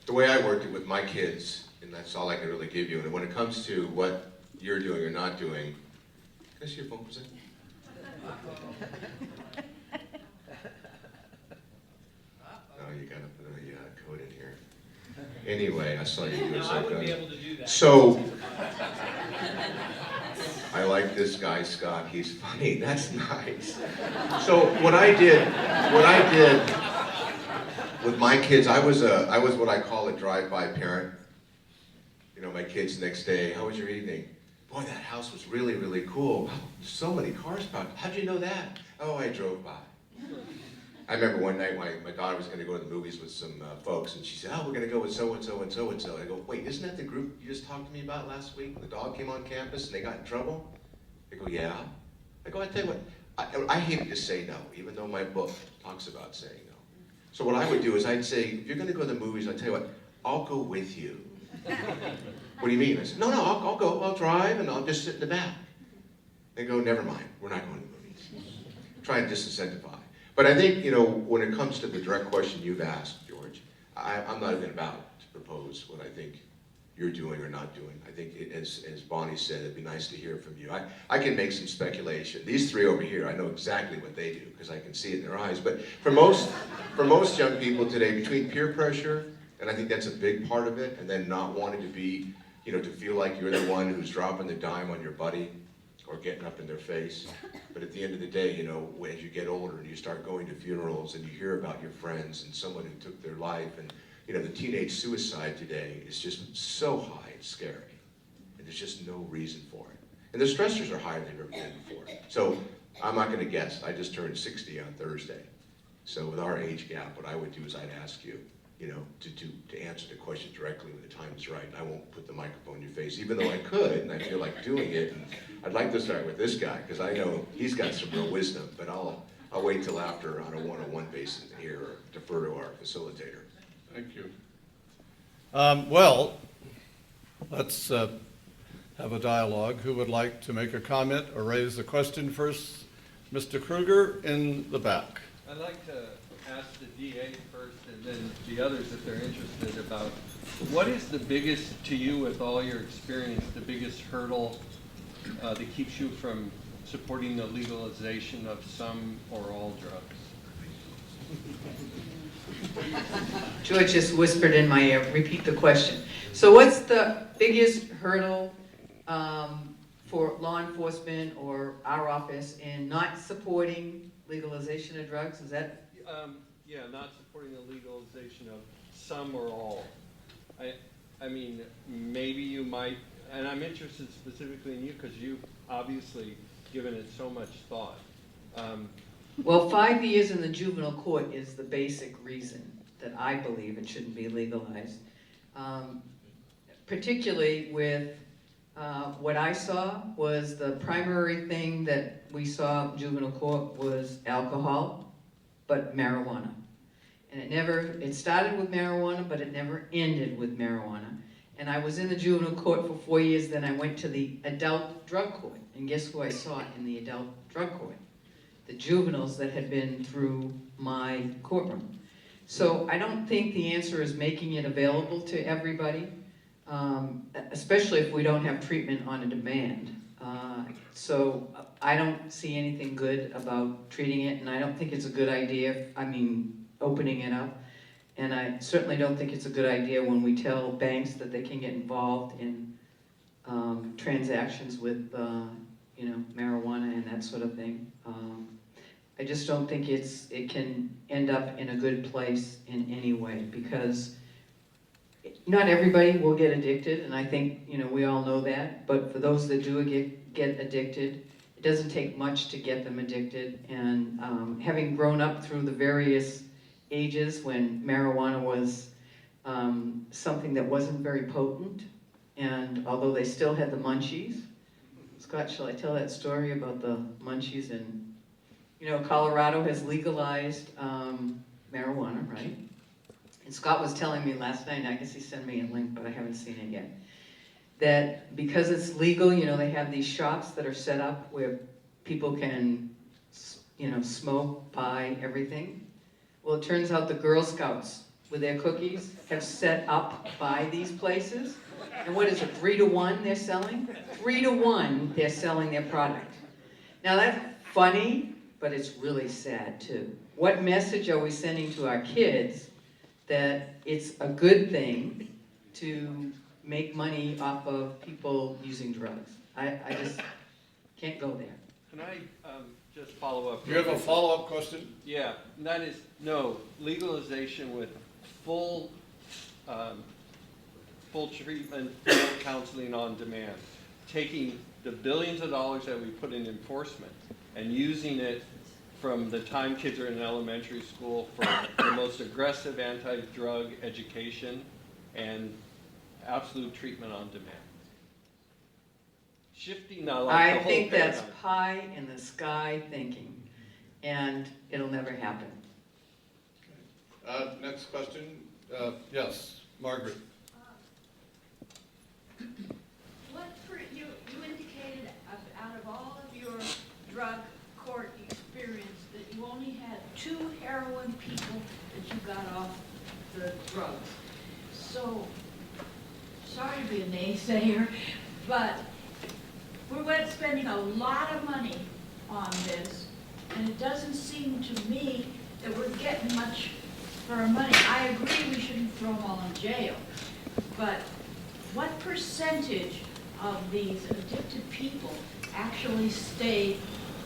The way I worked it with my kids, and that's all I can really give you, and when it comes to what you're doing or not doing. Can I see your phone for a second? Oh, you gotta put a code in here. Anyway, I saw you do it No, so I wouldn't be good. able to do that. So, I like this guy, Scott, he's funny, that's nice. So what I did with my kids, I was what I call a drive-by parent. You know, my kids the next day, how was your evening? Boy, that house was really, really cool. Wow, so many cars parked. How'd you know that? Oh, I drove by. I remember one night my daughter was going to go to the movies with some folks, and she said, oh, we're going to go with so-and-so and so-and-so. I go, wait, isn't that the group you just talked to me about last week? The dog came on campus and they got in trouble? They go, yeah. I go, I tell you what, I hated to say no, even though my book talks about saying no. So what I would do is I'd say, if you're going to go to the movies, I'll tell you what, I'll go with you. What do you mean? I said, no, I'll go, I'll drive, and I'll just sit in the back. They go, never mind, we're not going to the movies. Try and disincentivise. But I think, you know, when it comes to the direct question you've asked, George, I'm not even about to propose what I think you're doing or not doing. I think, as Bonnie said, it'd be nice to hear from you. I can make some speculation. These three over here, I know exactly what they do because I can see it in their eyes. But for most young people today, between peer pressure, and I think that's a big part of it, and then not wanting to be, you know, to feel like you're the one who's dropping the dime on your buddy or getting up in their face. But at the end of the day, you know, as you get older and you start going to funerals and you hear about your friends and someone who took their life, and you know, the teenage suicide today is just so high and scary. And there's just no reason for it. And the stressors are higher than they've ever been before. So I'm not gonna guess, I just turned 60 on Thursday. So with our age gap, what I would do is I'd ask you, you know, to answer the question directly when the time is right. I won't put the microphone in your face, even though I could, and I feel like doing it. And I'd like to start with this guy, because I know he's got some real wisdom, but I'll wait till after on a one-on-one basis here, or defer to our facilitator. Thank you. Well, let's have a dialogue. Who would like to make a comment or raise a question first? Mr. Kruger in the back. I'd like to ask the DA first and then the others if they're interested about what is the biggest, to you with all your experience, the biggest hurdle that keeps you from supporting the legalization of some or all drugs? George just whispered in my ear, repeat the question. So what's the biggest hurdle for law enforcement or our office in not supporting legalization of drugs? Is that? Yeah, not supporting the legalization of some or all. I mean, maybe you might, and I'm interested specifically in you because you've obviously given it so much thought. Well, 5 years in the juvenile court is the basic reason that I believe it shouldn't be legalized. Particularly with what I saw was the primary thing that we saw in juvenile court was alcohol, but marijuana. And it started with marijuana, but it never ended with marijuana. And I was in the juvenile court for 4 years, then I went to the adult drug court. And guess who I saw in the adult drug court? The juveniles that had been through my courtroom. So I don't think the answer is making it available to everybody, especially if we don't have treatment on a demand. So I don't see anything good about treating it, and I don't think it's a good idea, opening it up. And I certainly don't think it's a good idea when we tell banks that they can get involved in transactions with marijuana and that sort of thing. I just don't think it can end up in a good place in any way, because not everybody will get addicted, and I think we all know that. But for those that do get addicted, it doesn't take much to get them addicted. And having grown up through the various ages when marijuana was something that wasn't very potent, and although they still had the munchies. Scott, shall I tell that story about the munchies? And Colorado has legalized marijuana, right? And Scott was telling me last night, and I guess he sent me a link, but I haven't seen it yet, that because it's legal, they have these shops that are set up where people can, smoke, buy everything. Well, it turns out the Girl Scouts with their cookies have set up by these places. And what is it, 3 to 1 they're selling? 3 to 1 they're selling their product. Now that's funny, but it's really sad too. What message are we sending to our kids that it's a good thing to make money off of people using drugs? I just can't go there. Can I just follow up? Do you have a follow-up question? Yeah, and that is, no, legalization with full treatment, full counseling on demand. Taking the billions of dollars that we put in enforcement and using it from the time kids are in elementary school for the most aggressive anti-drug education and absolute treatment on demand. Shifting now like the I whole think that's paradigm. pie in the sky thinking, and it'll never happen. Next question. Yes, Margaret. You indicated out of all of your drug court experience that you only had 2 heroin people that you got off the drugs. So, sorry to be a naysayer, but we're spending a lot of money on this, and it doesn't seem to me that we're getting much for our money. I agree we shouldn't throw them all in jail, but what percentage of these addicted people actually stay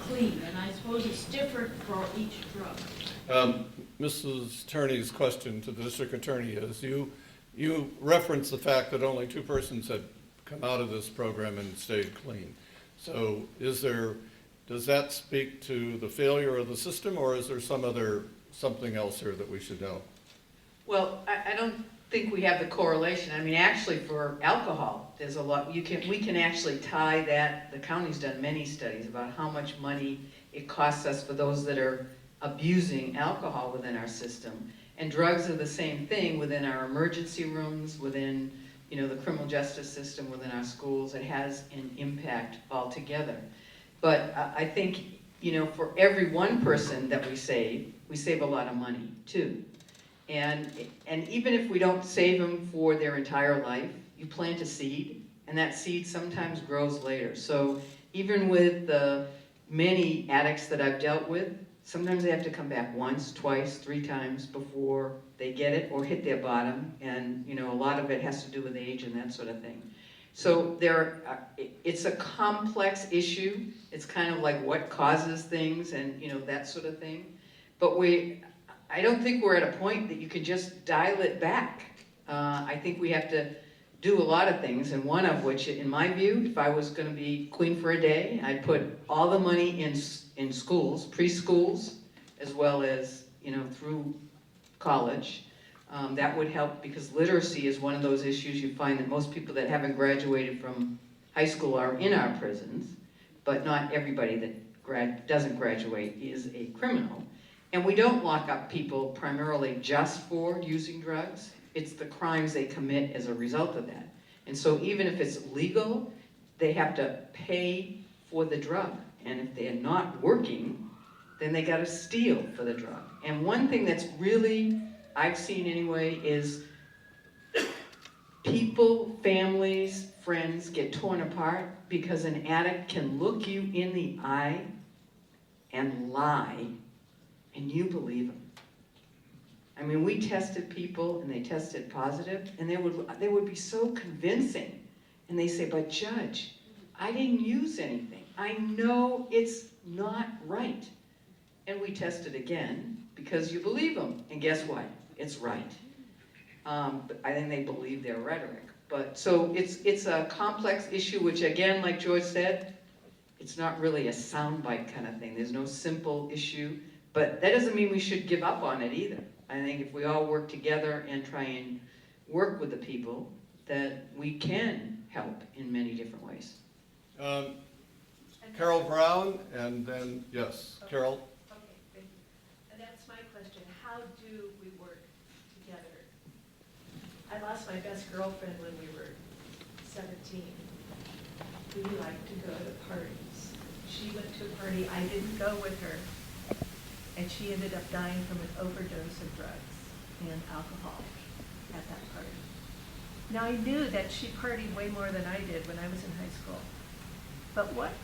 clean? And I suppose it's different for each drug. Mrs. Turney's question to the district attorney is, you referenced the fact that only 2 persons had come out of this program and stayed clean. So does that speak to the failure of the system, or is there something else here that we should know? Well, I don't think we have the correlation. I mean, actually for alcohol, there's a lot, we can actually tie that. The county's done many studies about how much money it costs us for those that are abusing alcohol within our system. And drugs are the same thing within our emergency rooms, within, the criminal justice system, within our schools. It has an impact altogether. But I think, for every 1 person that we save a lot of money too. And even if we don't save them for their entire life, you plant a seed, and that seed sometimes grows later. So even with the many addicts that I've dealt with, sometimes they have to come back once, twice, 3 times before they get it or hit their bottom. And a lot of it has to do with age and that sort of thing. So it's a complex issue. It's kind of like what causes things and that sort of thing. But I don't think we're at a point that you can just dial it back. I think we have to do a lot of things, and one of which, in my view, if I was going to be queen for a day, I'd put all the money in schools, preschools, as well as through college. That would help, because literacy is one of those issues. You find that most people that haven't graduated from high school are in our prisons, but not everybody that doesn't graduate is a criminal. And we don't lock up people primarily just for using drugs. It's the crimes they commit as a result of that. And so even if it's legal, they have to pay for the drug. And if they're not working, then they got to steal for the drug. And one thing that's really, I've seen anyway, is people, families, friends get torn apart because an addict can look you in the eye and lie, and you believe them. I mean, we tested people and they tested positive, and they would be so convincing. And they say, but Judge, I didn't use anything. I know it's not right. And we tested again because you believe them. And guess what? It's right. But I think they believe their rhetoric. But so it's a complex issue, which again, like George said, it's not really a soundbite kind of thing. There's no simple issue. But that doesn't mean we should give up on it either. I think if we all work together and try and work with the people, that we can help in many different ways. Carol Brown, and then, yes, Carol. Okay, thank you. And that's my question. How do we work together? I lost my best girlfriend when we were 17. We liked to go to parties. She went to a party, I didn't go with her. And she ended up dying from an overdose of drugs. and alcohol at that party. Now, I knew that she partied way more than I did when I was in high school. But what's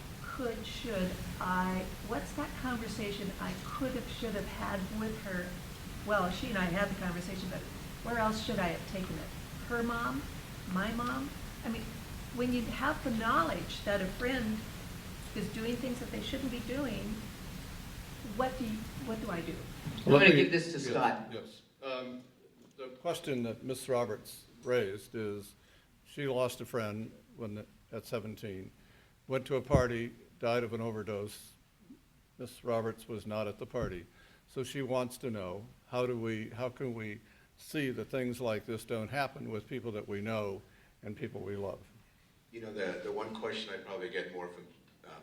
that conversation I should have had with her? Well, she and I had the conversation, but where else should I have taken it? Her mom? My mom? I mean, when you have the knowledge that a friend is doing things that they shouldn't be doing, what do I do? I'm going to give this to Scott. Yes. The question that Ms. Roberts raised is, she lost a friend at 17, went to a party, died of an overdose. Ms. Roberts was not at the party. So she wants to know, how can we see that things like this don't happen with people that we know and people we love? You know, the one question I probably get more from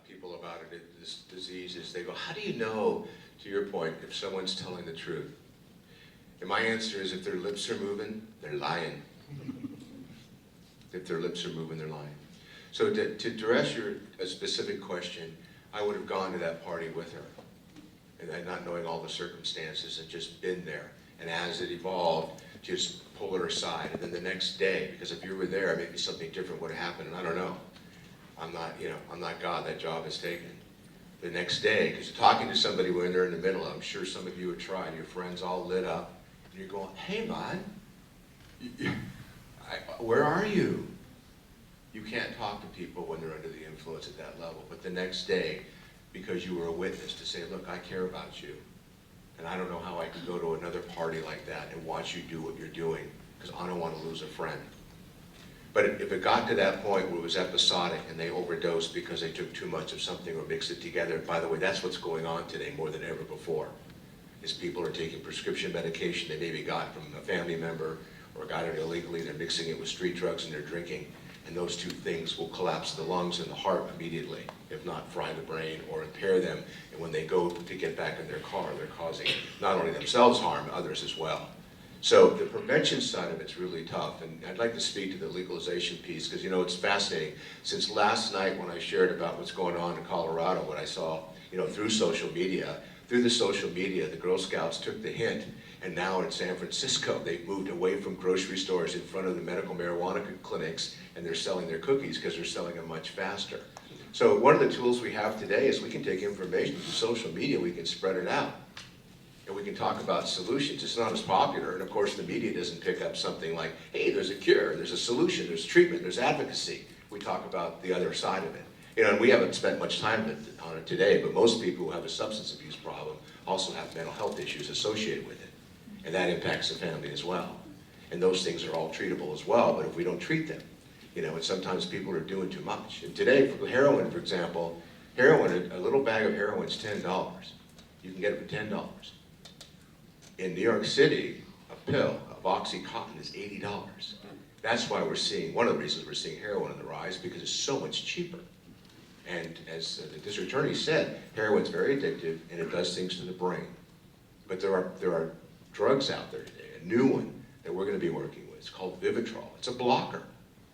people about this disease is they go, how do you know, to your point, if someone's telling the truth? And my answer is, if their lips are moving, they're lying. If their lips are moving, they're lying. So to address a specific question, I would have gone to that party with her, and not knowing all the circumstances, and just been there. And as it evolved, just pull her aside. And then the next day, because if you were there, maybe something different would have happened, and I don't know. I'm not God, that job is taken. The next day, because you're talking to somebody when they're in the middle, I'm sure some of you have tried, your friends all lit up, and you're going, hey man, where are you? You can't talk to people when they're under the influence at that level. But the next day, because you were a witness, to say, look, I care about you. And I don't know how I could go to another party like that and watch you do what you're doing, because I don't want to lose a friend. But if it got to that point where it was episodic and they overdosed because they took too much of something or mixed it together, by the way, that's what's going on today more than ever before, is people are taking prescription medication they maybe got from a family member or got it illegally, they're mixing it with street drugs and they're drinking. And those two things will collapse the lungs and the heart immediately, if not fry the brain or impair them. And when they go to get back in their car, they're causing not only themselves harm, others as well. So the prevention side of it's really tough. And I'd like to speak to the legalization piece, because it's fascinating. Since last night when I shared about what's going on in Colorado, what I saw, through social media, the Girl Scouts took the hint. And now in San Francisco, they've moved away from grocery stores in front of the medical marijuana clinics, and they're selling their cookies because they're selling them much faster. So one of the tools we have today is we can take information from social media, we can spread it out, and we can talk about solutions. It's not as popular, and of course the media doesn't pick up something like, hey, there's a cure, there's a solution, there's treatment, there's advocacy. We talk about the other side of it. And we haven't spent much time on it today, but most people who have a substance abuse problem also have mental health issues associated with it. And that impacts the family as well. And those things are all treatable as well, but if we don't treat them, and sometimes people are doing too much. And today, for heroin, for example, a little bag of heroin is $10. You can get it for $10. In New York City, a pill of Oxycontin is $80. That's why one of the reasons we're seeing heroin on the rise, because it's so much cheaper. And as the district attorney said, heroin's very addictive and it does things to the brain. But there are drugs out there today, a new one that we're going to be working with. It's called Vivitrol. It's a blocker.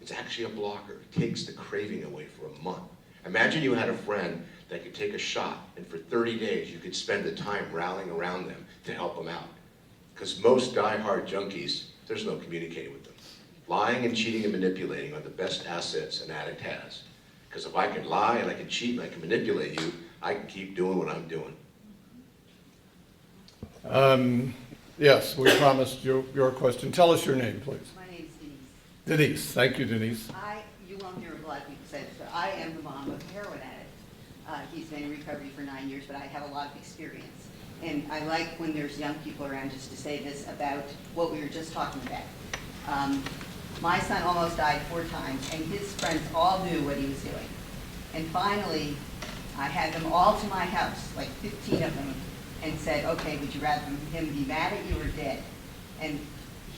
It's actually a blocker. It takes the craving away for a month. Imagine you had a friend that could take a shot, and for 30 days you could spend the time rallying around them to help them out. Because most die-hard junkies, there's no communicating with them. Lying and cheating and manipulating are the best assets an addict has. Because if I can lie and I can cheat and I can manipulate you, I can keep doing what I'm doing. Yes, we promised your question. Tell us your name, please. My name's Denise. Denise. Thank you, Denise. You won't hear a lot of people say this, but I am the mom of a heroin addict. He's been in recovery for 9 years, but I have a lot of experience. And I like when there's young people around just to say this about what we were just talking about. My son almost died 4 times, and his friends all knew what he was doing. And finally, I had them all to my house, like 15 of them, and said, okay, would you rather him be mad at you or dead? And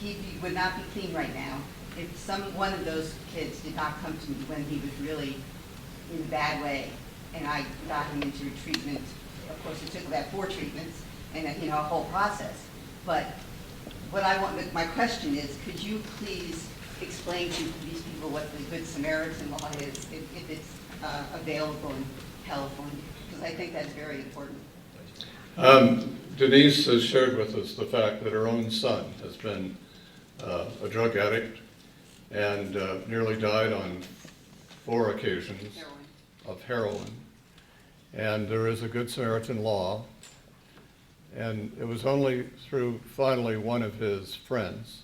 he would not be clean right now if one of those kids did not come to me when he was really in a bad way, and I got him into treatment. Of course, it took about 4 treatments and a whole process. But what my question is, could you please explain to these people what the Good Samaritan law is, if it's available in California? Because I think that's very important. Denise has shared with us the fact that her own son has been a drug addict and nearly died on 4 occasions Heroin. of heroin. And there is a Good Samaritan law. And it was only through finally one of his friends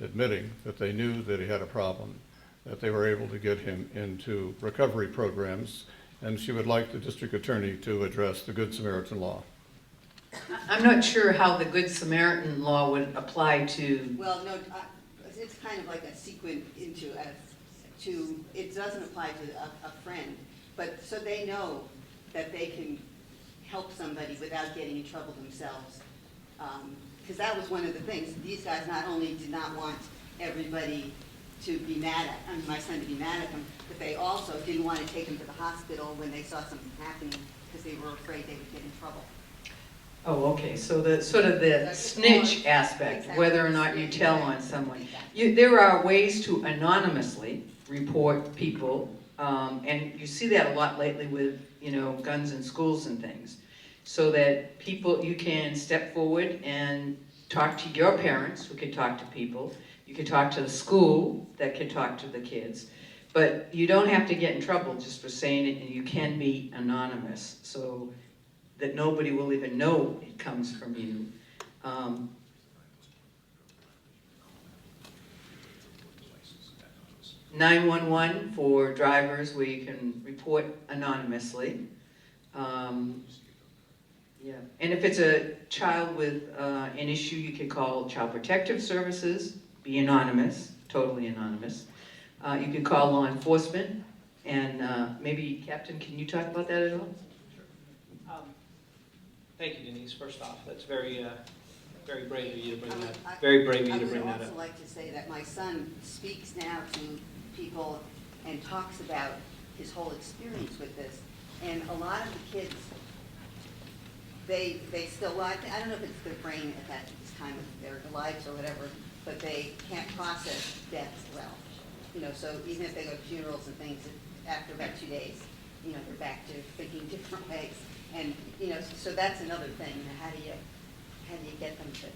admitting that they knew that he had a problem that they were able to get him into recovery programs. And she would like the district attorney to address the Good Samaritan law. I'm not sure how the Good Samaritan law would apply to, Well, no, it's kind of like a sequence into it doesn't apply to a friend, but so they know that they can help somebody without getting in trouble themselves. Because that was one of the things, these guys not only did not want everybody to be mad at, my son to be mad at him, but they also didn't want to take him to the hospital when they saw something happening because they were afraid they would get in trouble. oh, okay, so the, sort of the snitch aspect, whether or not you tell on someone. There are ways to anonymously report people, and you see that a lot lately with, guns in schools and things. So that people, you can step forward and talk to your parents who can talk to people. You can talk to the school that can talk to the kids. But you don't have to get in trouble just for saying it, and you can be anonymous so that nobody will even know it comes from you. 911 for drivers where you can report anonymously. Yeah, and if it's a child with an issue, you can call Child Protective Services, be anonymous, totally anonymous. You can call law enforcement, and maybe, Captain, can you talk about that at all? Thank you, Denise. First off, that's very brave of you to bring that. Very brave of you to bring that I would also up. like to say that my son speaks now to people and talks about his whole experience with this. And a lot of the kids, they still, well, I don't know if it's their brain at this time of their lives or whatever, but they can't process death well. So even if they go to funerals and things, after about 2 days, they're back to thinking different ways. And, so that's another thing. How do you get them to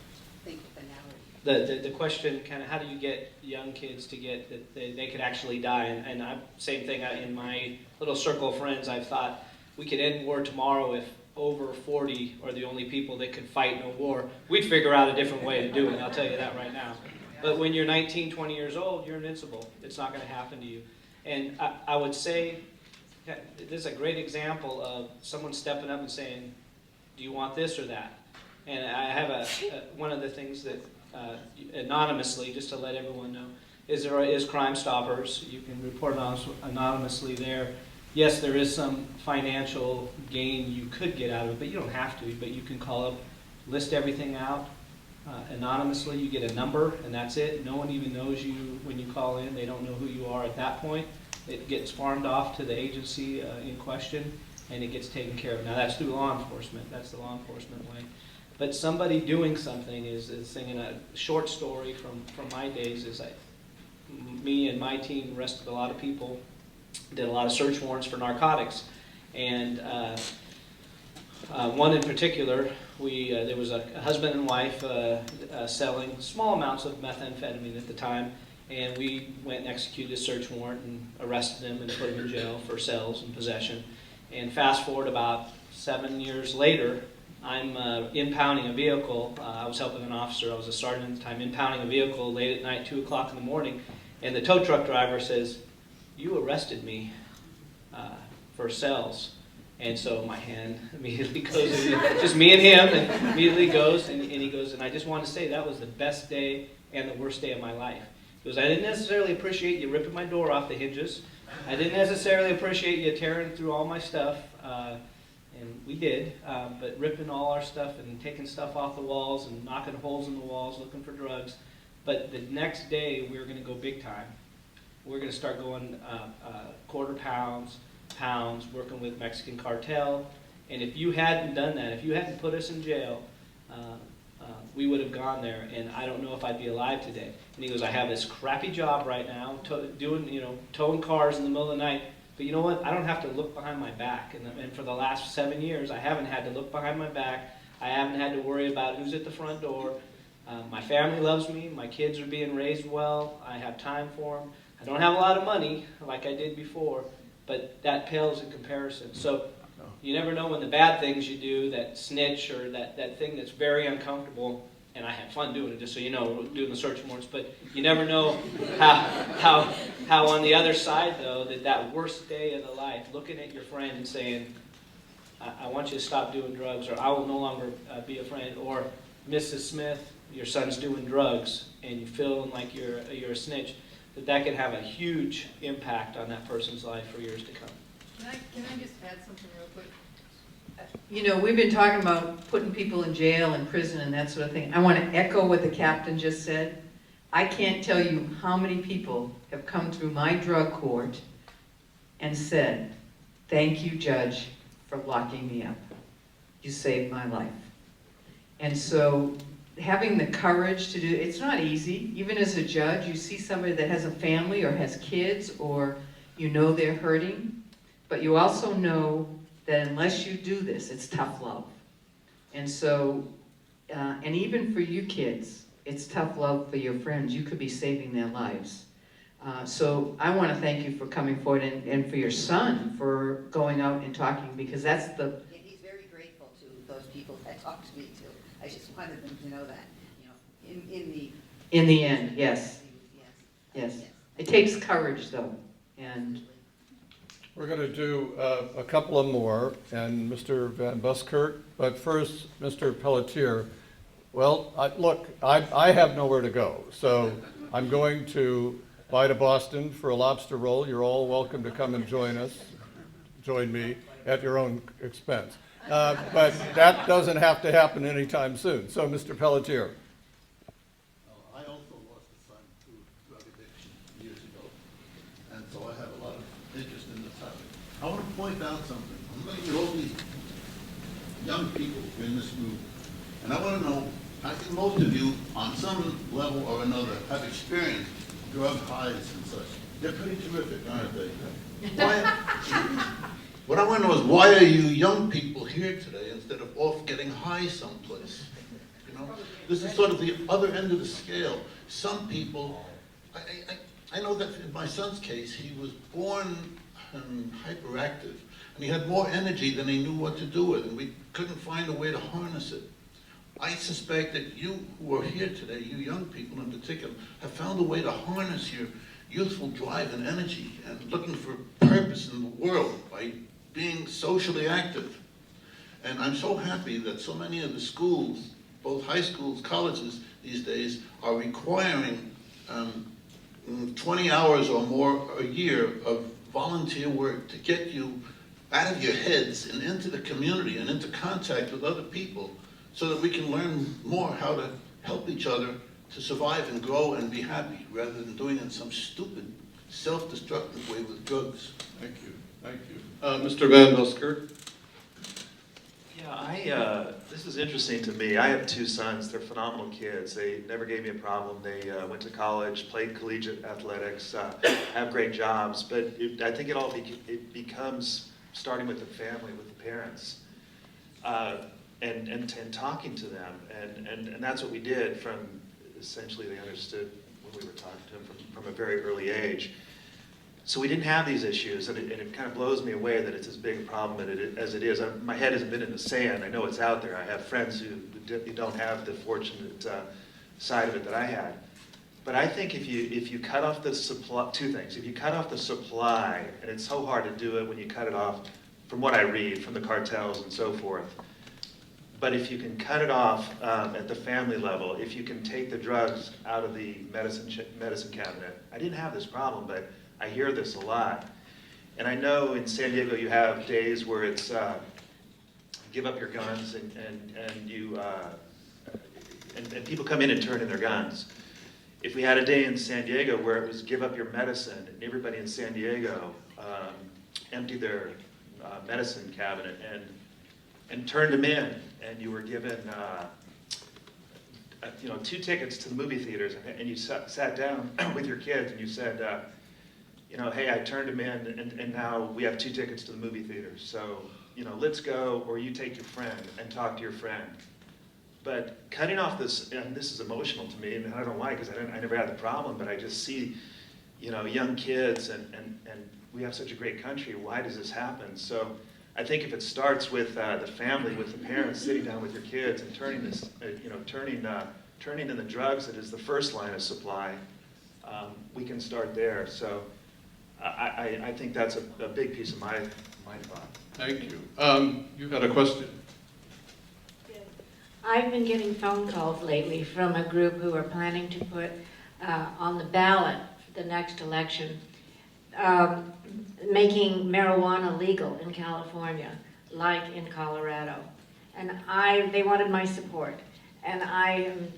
think with analogy? The question, kind of, how do you get young kids to get that they could actually die? And same thing in my little circle of friends. I've thought we could end war tomorrow if over 40 are the only people that could fight no war. We'd figure out a different way to do it. I'll tell you that right now. But when you're 19, 20 years old, you're invincible. It's not going to happen to you. And I would say this is a great example of someone stepping up and saying, "Do you want this or that?" And I have one of the things that anonymously, just to let everyone know, there is Crime Stoppers. You can report anonymously there. Yes, there is some financial gain you could get out of it, but you don't have to. But you can call up, list everything out anonymously. You get a number, and that's it. No one even knows you when you call in. They don't know who you are at that point. It gets farmed off to the agency in question, and it gets taken care of. Now, that's through law enforcement. That's the law enforcement way. But somebody doing something is singing a short story from my days. Is me and my team arrested a lot of people, did a lot of search warrants for narcotics, and one in particular, there was a husband and wife selling small amounts of methamphetamine at the time, and we went and executed a search warrant and arrested them and put them in jail for sales and possession. And fast forward about 7 years later, I'm impounding a vehicle. I was helping an officer. I was a sergeant at the time, impounding a vehicle late at night, 2 o'clock in the morning, and the tow truck driver says, "You arrested me for sales." And so my hand immediately goes, just me and him, and immediately goes, and he goes, "And I just want to say that was the best day and the worst day of my life." He goes, "I didn't necessarily appreciate you ripping my door off the hinges. I didn't necessarily appreciate you tearing through all my stuff." And we did, but ripping all our stuff and taking stuff off the walls and knocking holes in the walls, looking for drugs. But the next day, we were going to go big time. We're going to start going quarter pounds, working with Mexican cartel. And if you hadn't done that, if you hadn't put us in jail, we would have gone there, and I don't know if I'd be alive today. And he goes, "I have this crappy job right now, towing cars in the middle of the night. But you know what? I don't have to look behind my back. And for the last 7 years, I haven't had to look behind my back. I haven't had to worry about who's at the front door. My family loves me. My kids are being raised well. I have time for them. I don't have a lot of money like I did before, but that pales in comparison. So you never know when the bad things you do, that snitch or that thing that's very uncomfortable, and I had fun doing it, just so you know, doing the search warrants, but you never know how on the other side, though, that worst day of the life, looking at your friend and saying, I want you to stop doing drugs, or I will no longer be a friend, or Mrs. Smith, your son's doing drugs, and you feeling like you're a snitch, that can have a huge impact on that person's life for years to come. Can I just add something real quick? You know, we've been talking about putting people in jail and prison and that sort of thing. I want to echo what the captain just said. I can't tell you how many people have come through my drug court and said, thank you, Judge, for locking me up. You saved my life. And so having the courage to do, it's not easy. Even as a judge, you see somebody that has a family or has kids, or you know they're hurting, but you also know that unless you do this, it's tough love. And so, and even for you kids, it's tough love for your friends. You could be saving their lives. So I want to thank you for coming forward, and for your son for going out and talking, because that's the... And he's very grateful to those people that talked to me too. I just wanted them to know that, you know, In the end, yes. Yes. Yes. It takes courage, though, and... We're going to do a couple of more, and Mr. Van Buskirk, but first, Mr. Pelletier. Well, I have nowhere to go, so I'm going to fly to Boston for a lobster roll. You're all welcome to come and join me at your own expense. But that doesn't have to happen anytime soon. So, Mr. Pelletier. I also lost a son to drug addiction years ago, and so I have a lot of interest in the topic. I want to point out something. I'm looking at all these young people in this room, and I want to know, I think most of you, on some level or another, have experienced drug highs and such. They're pretty terrific, aren't they? What I want to know is, why are you young people here today instead of off getting high someplace? You know, this is sort of the other end of the scale. Some people, I know that in my son's case, he was born hyperactive, and he had more energy than he knew what to do with, and we couldn't find a way to harness it. I suspect that you who are here today, you young people in particular, have found a way to harness your youthful drive and energy and looking for purpose in the world by being socially active. And I'm so happy that so many of the schools, both high schools, colleges these days, are requiring 20 hours or more a year of volunteer work to get you out of your heads and into the community and into contact with other people, so that we can learn more how to help each other to survive and grow and be happy, rather than doing it in some stupid, self-destructive way with drugs. Thank you. Thank you. Mr. Van Buskirk. Yeah, this is interesting to me. I have two sons. They're phenomenal kids. They never gave me a problem. They went to college, played collegiate athletics, have great jobs. But I think it becomes starting with the family, with the parents, and talking to them. And that's what we did from, essentially they understood when we were talking to them from a very early age. So we didn't have these issues, and it kind of blows me away that it's as big a problem as it is. My head hasn't been in the sand. I know it's out there. I have friends who don't have the fortunate side of it that I had. But I think if you cut off the supply, two things. If you cut off the supply, and it's so hard to do it when you cut it off, from what I read, from the cartels and so forth. But if you can cut it off at the family level, if you can take the drugs out of the medicine cabinet. I didn't have this problem, but I hear this a lot. And I know in San Diego you have days where it's give up your guns, and people come in and turn in their guns. If we had a day in San Diego where it was give up your medicine, and everybody in San Diego emptied their medicine cabinet and turned them in, and you were given 2 tickets to the movie theaters, and you sat down with your kids and you said, hey, I turned them in, and now we have 2 tickets to the movie theaters. So let's go, or you take your friend and talk to your friend. But cutting off this, and this is emotional to me, and I don't like, because I never had the problem, but I just see, young kids, and we have such a great country. Why does this happen? So I think if it starts with the family, with the parents sitting down with your kids and turning this, turning in the drugs that is the first line of supply, we can start there. So I think that's a big piece of my thought. Thank you. You had a question? I've been getting phone calls lately from a group who are planning to put on the ballot for the next election, making marijuana legal in California, like in Colorado. And they wanted my support. And I am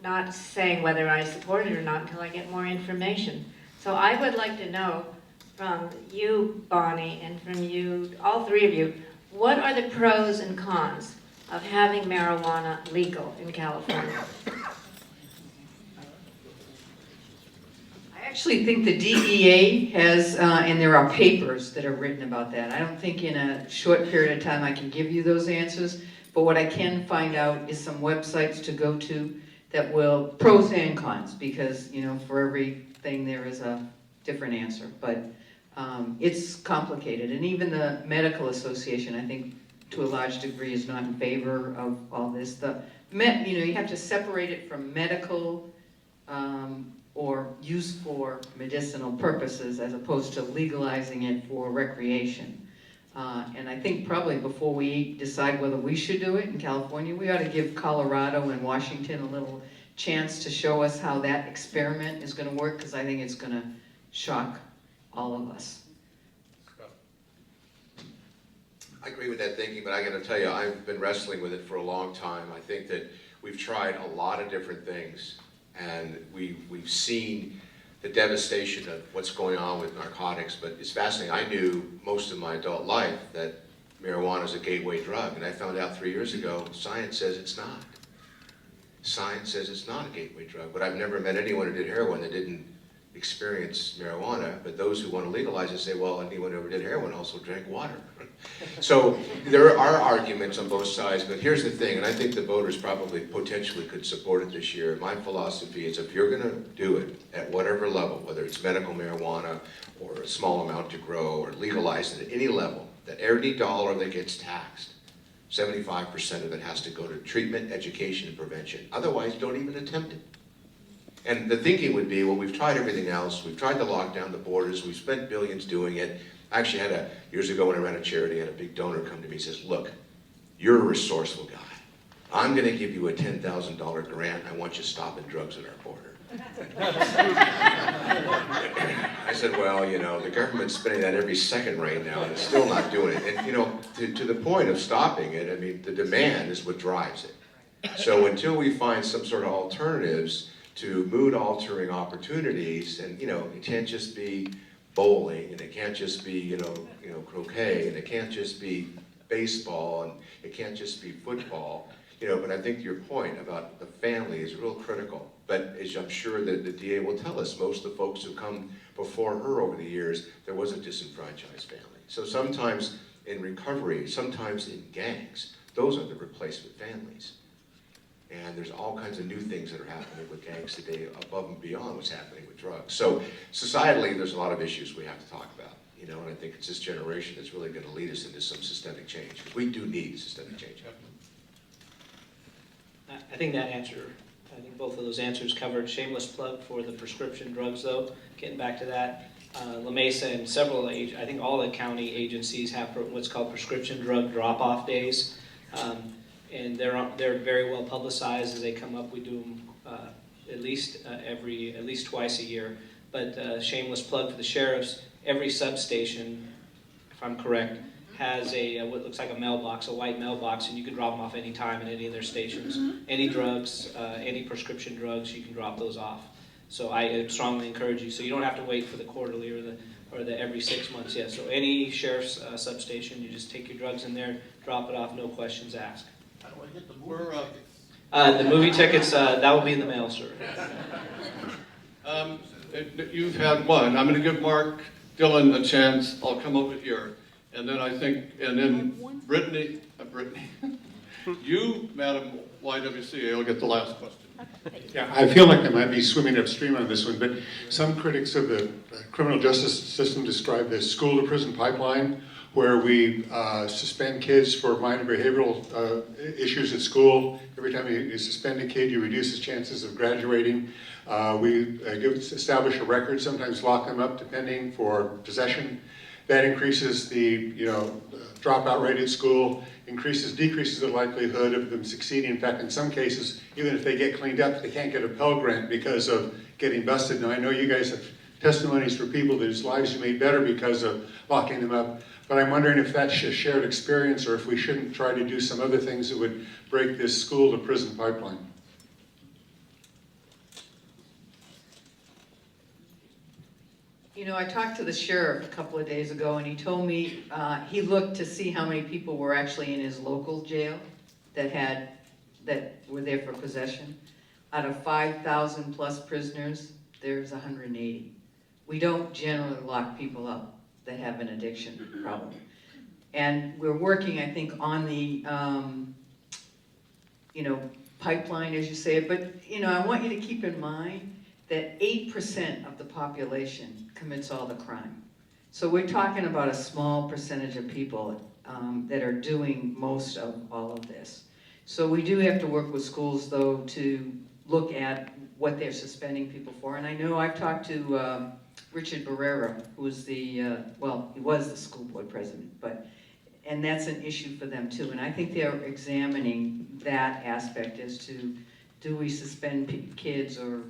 not saying whether I support it or not until I get more information. So I would like to know from you, Bonnie, and from you, all three of you, what are the pros and cons of having marijuana legal in California? I actually think the DEA has, and there are papers that are written about that. I don't think in a short period of time I can give you those answers, but what I can find out is some websites to go to that will, pros and cons, because, for everything there is a different answer. But it's complicated, and even the Medical Association, I think, to a large degree, is not in favor of all this. You have to separate it from medical or use for medicinal purposes, as opposed to legalizing it for recreation. And I think probably before we decide whether we should do it in California, we ought to give Colorado and Washington a little chance to show us how that experiment is going to work, because I think it's going to shock all of us. I agree with that thinking, but I got to tell you, I've been wrestling with it for a long time. I think that we've tried a lot of different things, and we've seen the devastation of what's going on with narcotics, but it's fascinating. I knew most of my adult life that marijuana is a gateway drug, and I found out 3 years ago, science says it's not. Science says it's not a gateway drug, but I've never met anyone who did heroin that didn't experience marijuana, but those who want to legalize it say, well, anyone who ever did heroin also drank water. So there are arguments on both sides, but here's the thing, and I think the voters probably potentially could support it this year. My philosophy is if you're going to do it at whatever level, whether it's medical marijuana or a small amount to grow or legalize it at any level, that every dollar that gets taxed, 75% of it has to go to treatment, education, and prevention. Otherwise, don't even attempt it. And the thinking would be, well, we've tried everything else. We've tried to lock down the borders. We've spent billions doing it. I actually had years ago when I ran a charity, I had a big donor come to me and says, look, you're a resourceful guy. I'm going to give you a $10,000 grant. I want you stopping drugs at our border. I said, well, the government's spending that every second right now, and it's still not doing it. And, to the point of stopping it, I mean, the demand is what drives it. So until we find some sort of alternatives to mood-altering opportunities, and it can't just be bowling, and it can't just be croquet, and it can't just be baseball, and it can't just be football. But I think your point about the family is real critical. But as I'm sure that the DA will tell us, most of the folks who come before her over the years, there was a disenfranchised family. So sometimes in recovery, sometimes in gangs, those are the replacement families. And there's all kinds of new things that are happening with gangs today above and beyond what's happening with drugs. So societally, there's a lot of issues we have to talk about, and I think it's this generation that's really going to lead us into some systemic change, because we do need systemic change. I think both of those answers covered. Shameless plug for the prescription drugs, though. Getting back to that, La Mesa and several, I think all the county agencies have what's called prescription drug drop-off days. And they're very well publicized as they come up. We do them at least twice a year. But shameless plug for the sheriffs, every substation, if I'm correct, has what looks like a mailbox, a white mailbox, and you can drop them off any time at any of their stations. Any drugs, any prescription drugs, you can drop those off. So I strongly encourage you. So you don't have to wait for the quarterly or the every 6 months. Yeah. So any sheriff's substation, you just take your drugs in there, drop it off, no questions asked. How do I get the movie tickets? The movie tickets, that will be in the mail, sir. You've had one. I'm going to give Mark Dillon a chance. I'll come over here. And then I think, and then Brittany, you, Madam YWCA, will get the last question. Yeah, I feel like I might be swimming upstream on this one, but some critics of the criminal justice system describe the school to prison pipeline, where we suspend kids for minor behavioral issues at school. Every time you suspend a kid, you reduce his chances of graduating. We establish a record, sometimes lock them up depending for possession. That increases the dropout rate at school, decreases the likelihood of them succeeding. In fact, in some cases, even if they get cleaned up, they can't get a Pell Grant because of getting busted. Now, I know you guys have testimonies for people whose lives you made better because of locking them up, but I'm wondering if that's a shared experience or if we shouldn't try to do some other things that would break this school to prison pipeline. You know, I talked to the sheriff a couple of days ago, and he told me he looked to see how many people were actually in his local jail that were there for possession. Out of 5,000 plus prisoners, there's 180. We don't generally lock people up that have an addiction problem. And we're working, I think, on the, pipeline, as you say it. But, I want you to keep in mind that 8% of the population commits all the crime. So we're talking about a small percentage of people that are doing most of all of this. So we do have to work with schools, though, to look at what they're suspending people for. And I know I've talked to Richard Barrera, who was he was the school board president, and that's an issue for them too. And I think they're examining that aspect as to, do we suspend kids or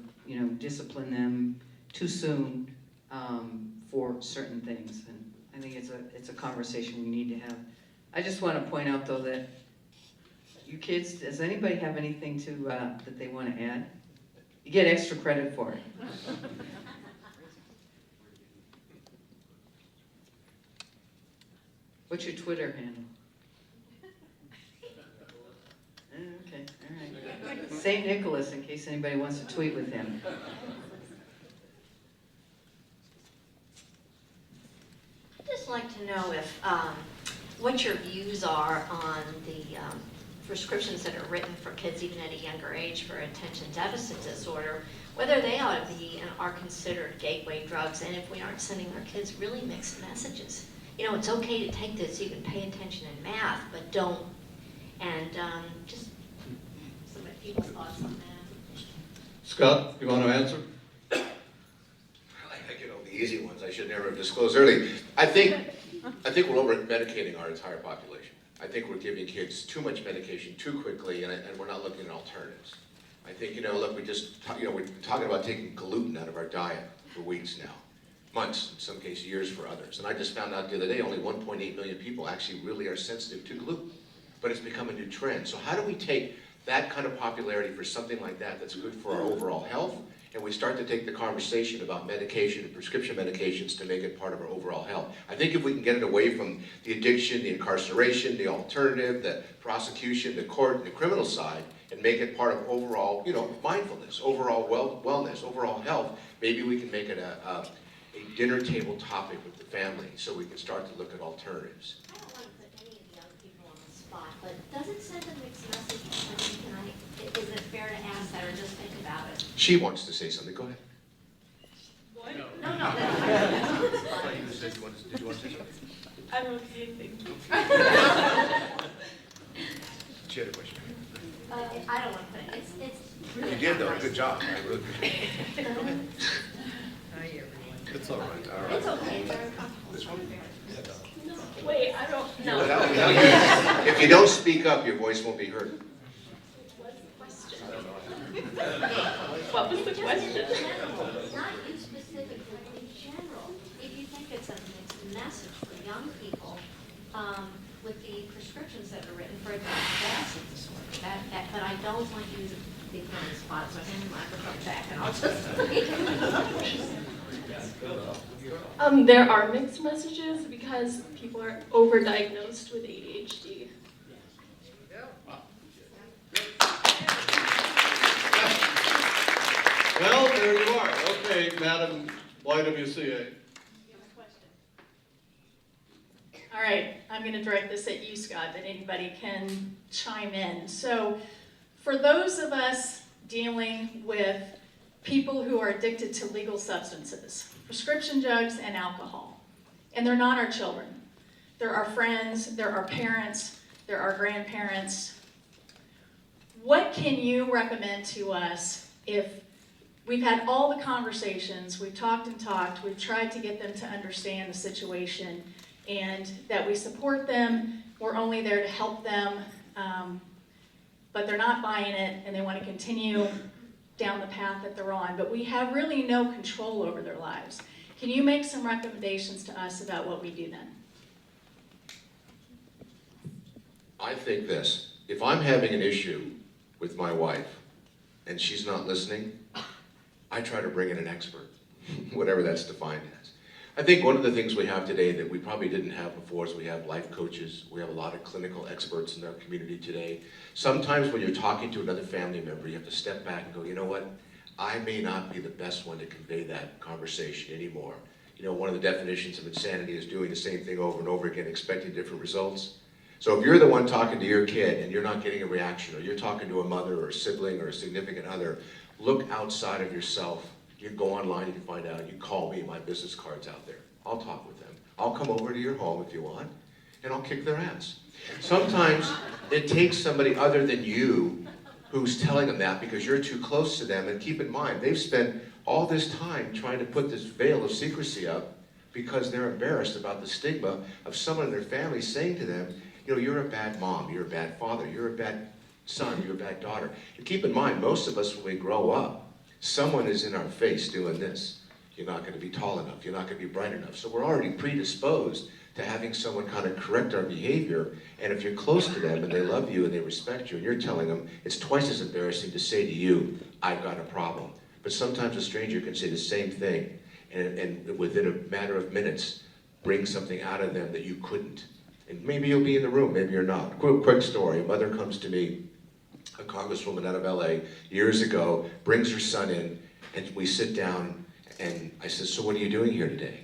discipline them too soon for certain things? And I think it's a conversation we need to have. I just want to point out, though, that you kids, does anybody have anything to that they want to add? You get extra credit for it. What's your Twitter handle? Okay, all right. St. Nicholas, in case anybody wants to tweet with him. I'd just like to know if what your views are on the prescriptions that are written for kids even at a younger age for attention deficit disorder, whether they ought to be and are considered gateway drugs, and if we aren't sending our kids really mixed messages. It's okay to take this, you can pay attention in math, but don't. And just some people's thoughts on that. Scott, you want to answer? I get all the easy ones I should never have disclosed early. I think we're over-medicating our entire population. I think we're giving kids too much medication too quickly, and we're not looking at alternatives. I think, look, we've been talking about taking gluten out of our diet for weeks now. Months, in some cases years for others. And I just found out the other day only 1.8 million people actually really are sensitive to gluten. But it's become a new trend. So how do we take that kind of popularity for something like that that's good for our overall health, and we start to take the conversation about medication and prescription medications to make it part of our overall health? I think if we can get it away from the addiction, the incarceration, the alternative, the prosecution, the court, and the criminal side, and make it part of overall, mindfulness, overall wellness, overall health, maybe we can make it a dinner table topic with the family so we can start to look at alternatives. I don't want to put any of the other people on the spot, but does it send a mixed message? Is it fair to ask that or just think about it? She wants to say something. Go ahead. What? No. Did you want to say something? I'm okay, thank you. She had a question. I don't want to put it. It's really You did, though. not Good job. I really appreciate it. Go ahead. Hi, everyone. It's all right. All right. It's okay. It's very comfortable. This one? Wait, I don't know. If you don't speak up, your voice won't be heard. What's the question? What was the question? Not you specifically, in general. If you think it's a mixed message for young people, with the prescriptions that are written for attention deficit disorder, but I don't want you to be put on the spot, so hand the microphone back and I'll just There are mixed messages because people are overdiagnosed with ADHD. Well, there you are. Okay, Madam YWCA. All right, I'm going to direct this at you, Scott, but anybody can chime in. So for those of us dealing with people who are addicted to legal substances, prescription drugs and alcohol, and they're not our children. They're our friends, they're our parents, they're our grandparents. What can you recommend to us if we've had all the conversations, we've talked and talked, we've tried to get them to understand the situation, and that we support them, we're only there to help them, but they're not buying it and they want to continue down the path that they're on, but we have really no control over their lives. Can you make some recommendations to us about what we do then? I think this, if I'm having an issue with my wife and she's not listening, I try to bring in an expert, whatever that's defined as. I think one of the things we have today that we probably didn't have before is we have life coaches. We have a lot of clinical experts in our community today. Sometimes when you're talking to another family member, you have to step back and go, you know what? I may not be the best one to convey that conversation anymore. You know, one of the definitions of insanity is doing the same thing over and over again, expecting different results. So if you're the one talking to your kid and you're not getting a reaction, or you're talking to a mother or a sibling or a significant other, look outside of yourself. You can go online, you can find out, you call me, my business card's out there. I'll talk with them. I'll come over to your home if you want, and I'll kick their ass. Sometimes it takes somebody other than you who's telling them that because you're too close to them, and keep in mind, they've spent all this time trying to put this veil of secrecy up because they're embarrassed about the stigma of someone in their family saying to them, you know, you're a bad mom, you're a bad father, you're a bad son, you're a bad daughter. And keep in mind, most of us when we grow up, someone is in our face doing this. You're not going to be tall enough. You're not going to be bright enough. So we're already predisposed to having someone kind of correct our behavior. And if you're close to them and they love you and they respect you and you're telling them, it's twice as embarrassing to say to you, I've got a problem. But sometimes a stranger can say the same thing and within a matter of minutes, bring something out of them that you couldn't. And maybe you'll be in the room, maybe you're not. Quick story. A mother comes to me, a congresswoman out of LA, years ago, brings her son in, and we sit down, and I said, so what are you doing here today?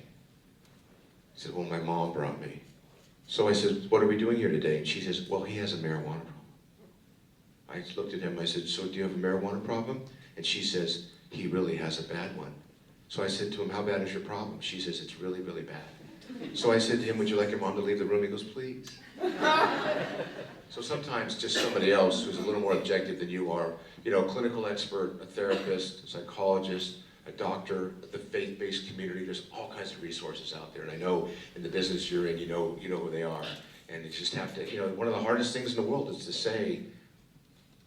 He said, well, my mom brought me. So I said, what are we doing here today? And she says, well, he has a marijuana problem. I looked at him, I said, so do you have a marijuana problem? And she says, he really has a bad one. So I said to him, how bad is your problem? She says, it's really, really bad. So I said to him, would you like your mom to leave the room? He goes, please. So sometimes just somebody else who's a little more objective than you are, you know, a clinical expert, a therapist, a psychologist, a doctor, the faith-based community, there's all kinds of resources out there. And I know in the business you're in, you know who they are. And you just have to, you know, one of the hardest things in the world is to say,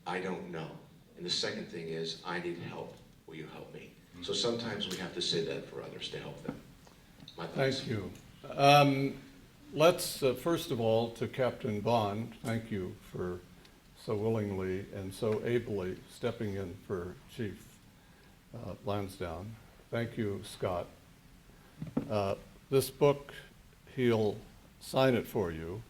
I don't know. And the second thing is, I need help. Will you help me? So sometimes we have to say that for others to help them. My thoughts. Thank you. Let's, first of all, to Captain Bond, thank you for so willingly and so ably stepping in for Chief Lansdowne. Thank you, Scott. This book, he'll sign it for you.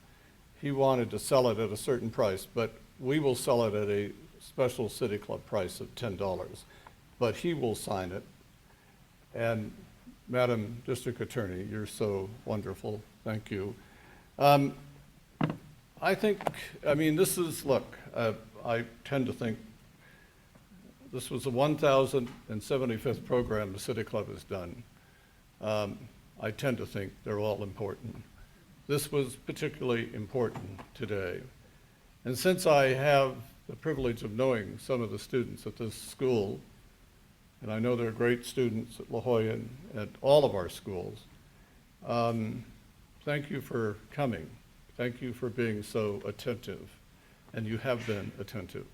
He wanted to sell it at a certain price, but we will sell it at a special City Club price of $10. But he will sign it. And Madam District Attorney, you're so wonderful. Thank you. I think, I mean, this is, look, I tend to think this was the 1,075th program the City Club has done. I tend to think they're all important. This was particularly important today. And since I have the privilege of knowing some of the students at this school, and I know they're great students at La Jolla and at all of our schools, thank you for coming. Thank you for being so attentive, and you have been attentive.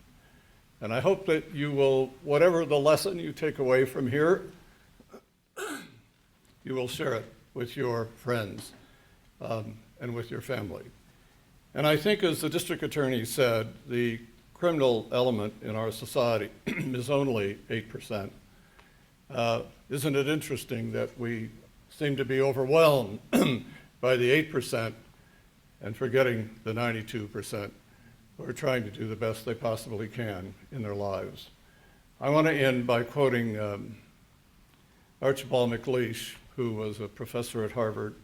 And I hope that you will, whatever the lesson you take away from here, you will share it with your friends and with your family. And I think, as the district attorney said, the criminal element in our society is only 8%. Isn't it interesting that we seem to be overwhelmed by the 8% and forgetting the 92% who are trying to do the best they possibly can in their lives? I want to end by quoting Archibald MacLeish, who was a professor at Harvard,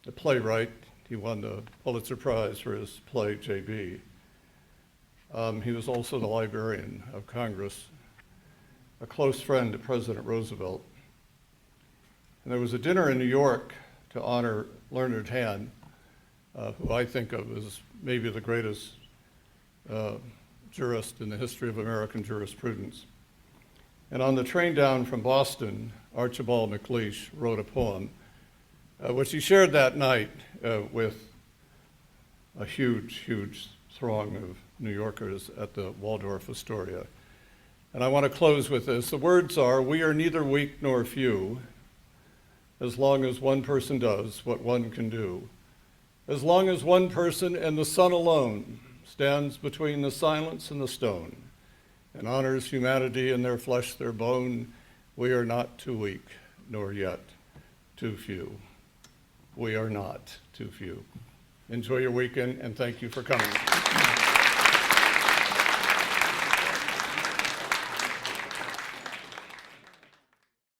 a playwright. He won the Pulitzer Prize for his play, J.B. He was also the Librarian of Congress, a close friend to President Roosevelt. And there was a dinner in New York to honor Leonard Hand, who I think of as maybe the greatest jurist in the history of American jurisprudence. And on the train down from Boston, Archibald MacLeish wrote a poem, which he shared that night with a huge, huge throng of New Yorkers at the Waldorf Astoria. And I want to close with this. The words are, "We are neither weak nor few, as long as one person does what one can do. As long as one person and the sun alone stands between the silence and the stone and honors humanity in their flesh, their bone, we are not too weak, nor yet too few." We are not too few. Enjoy your weekend, and thank you for coming.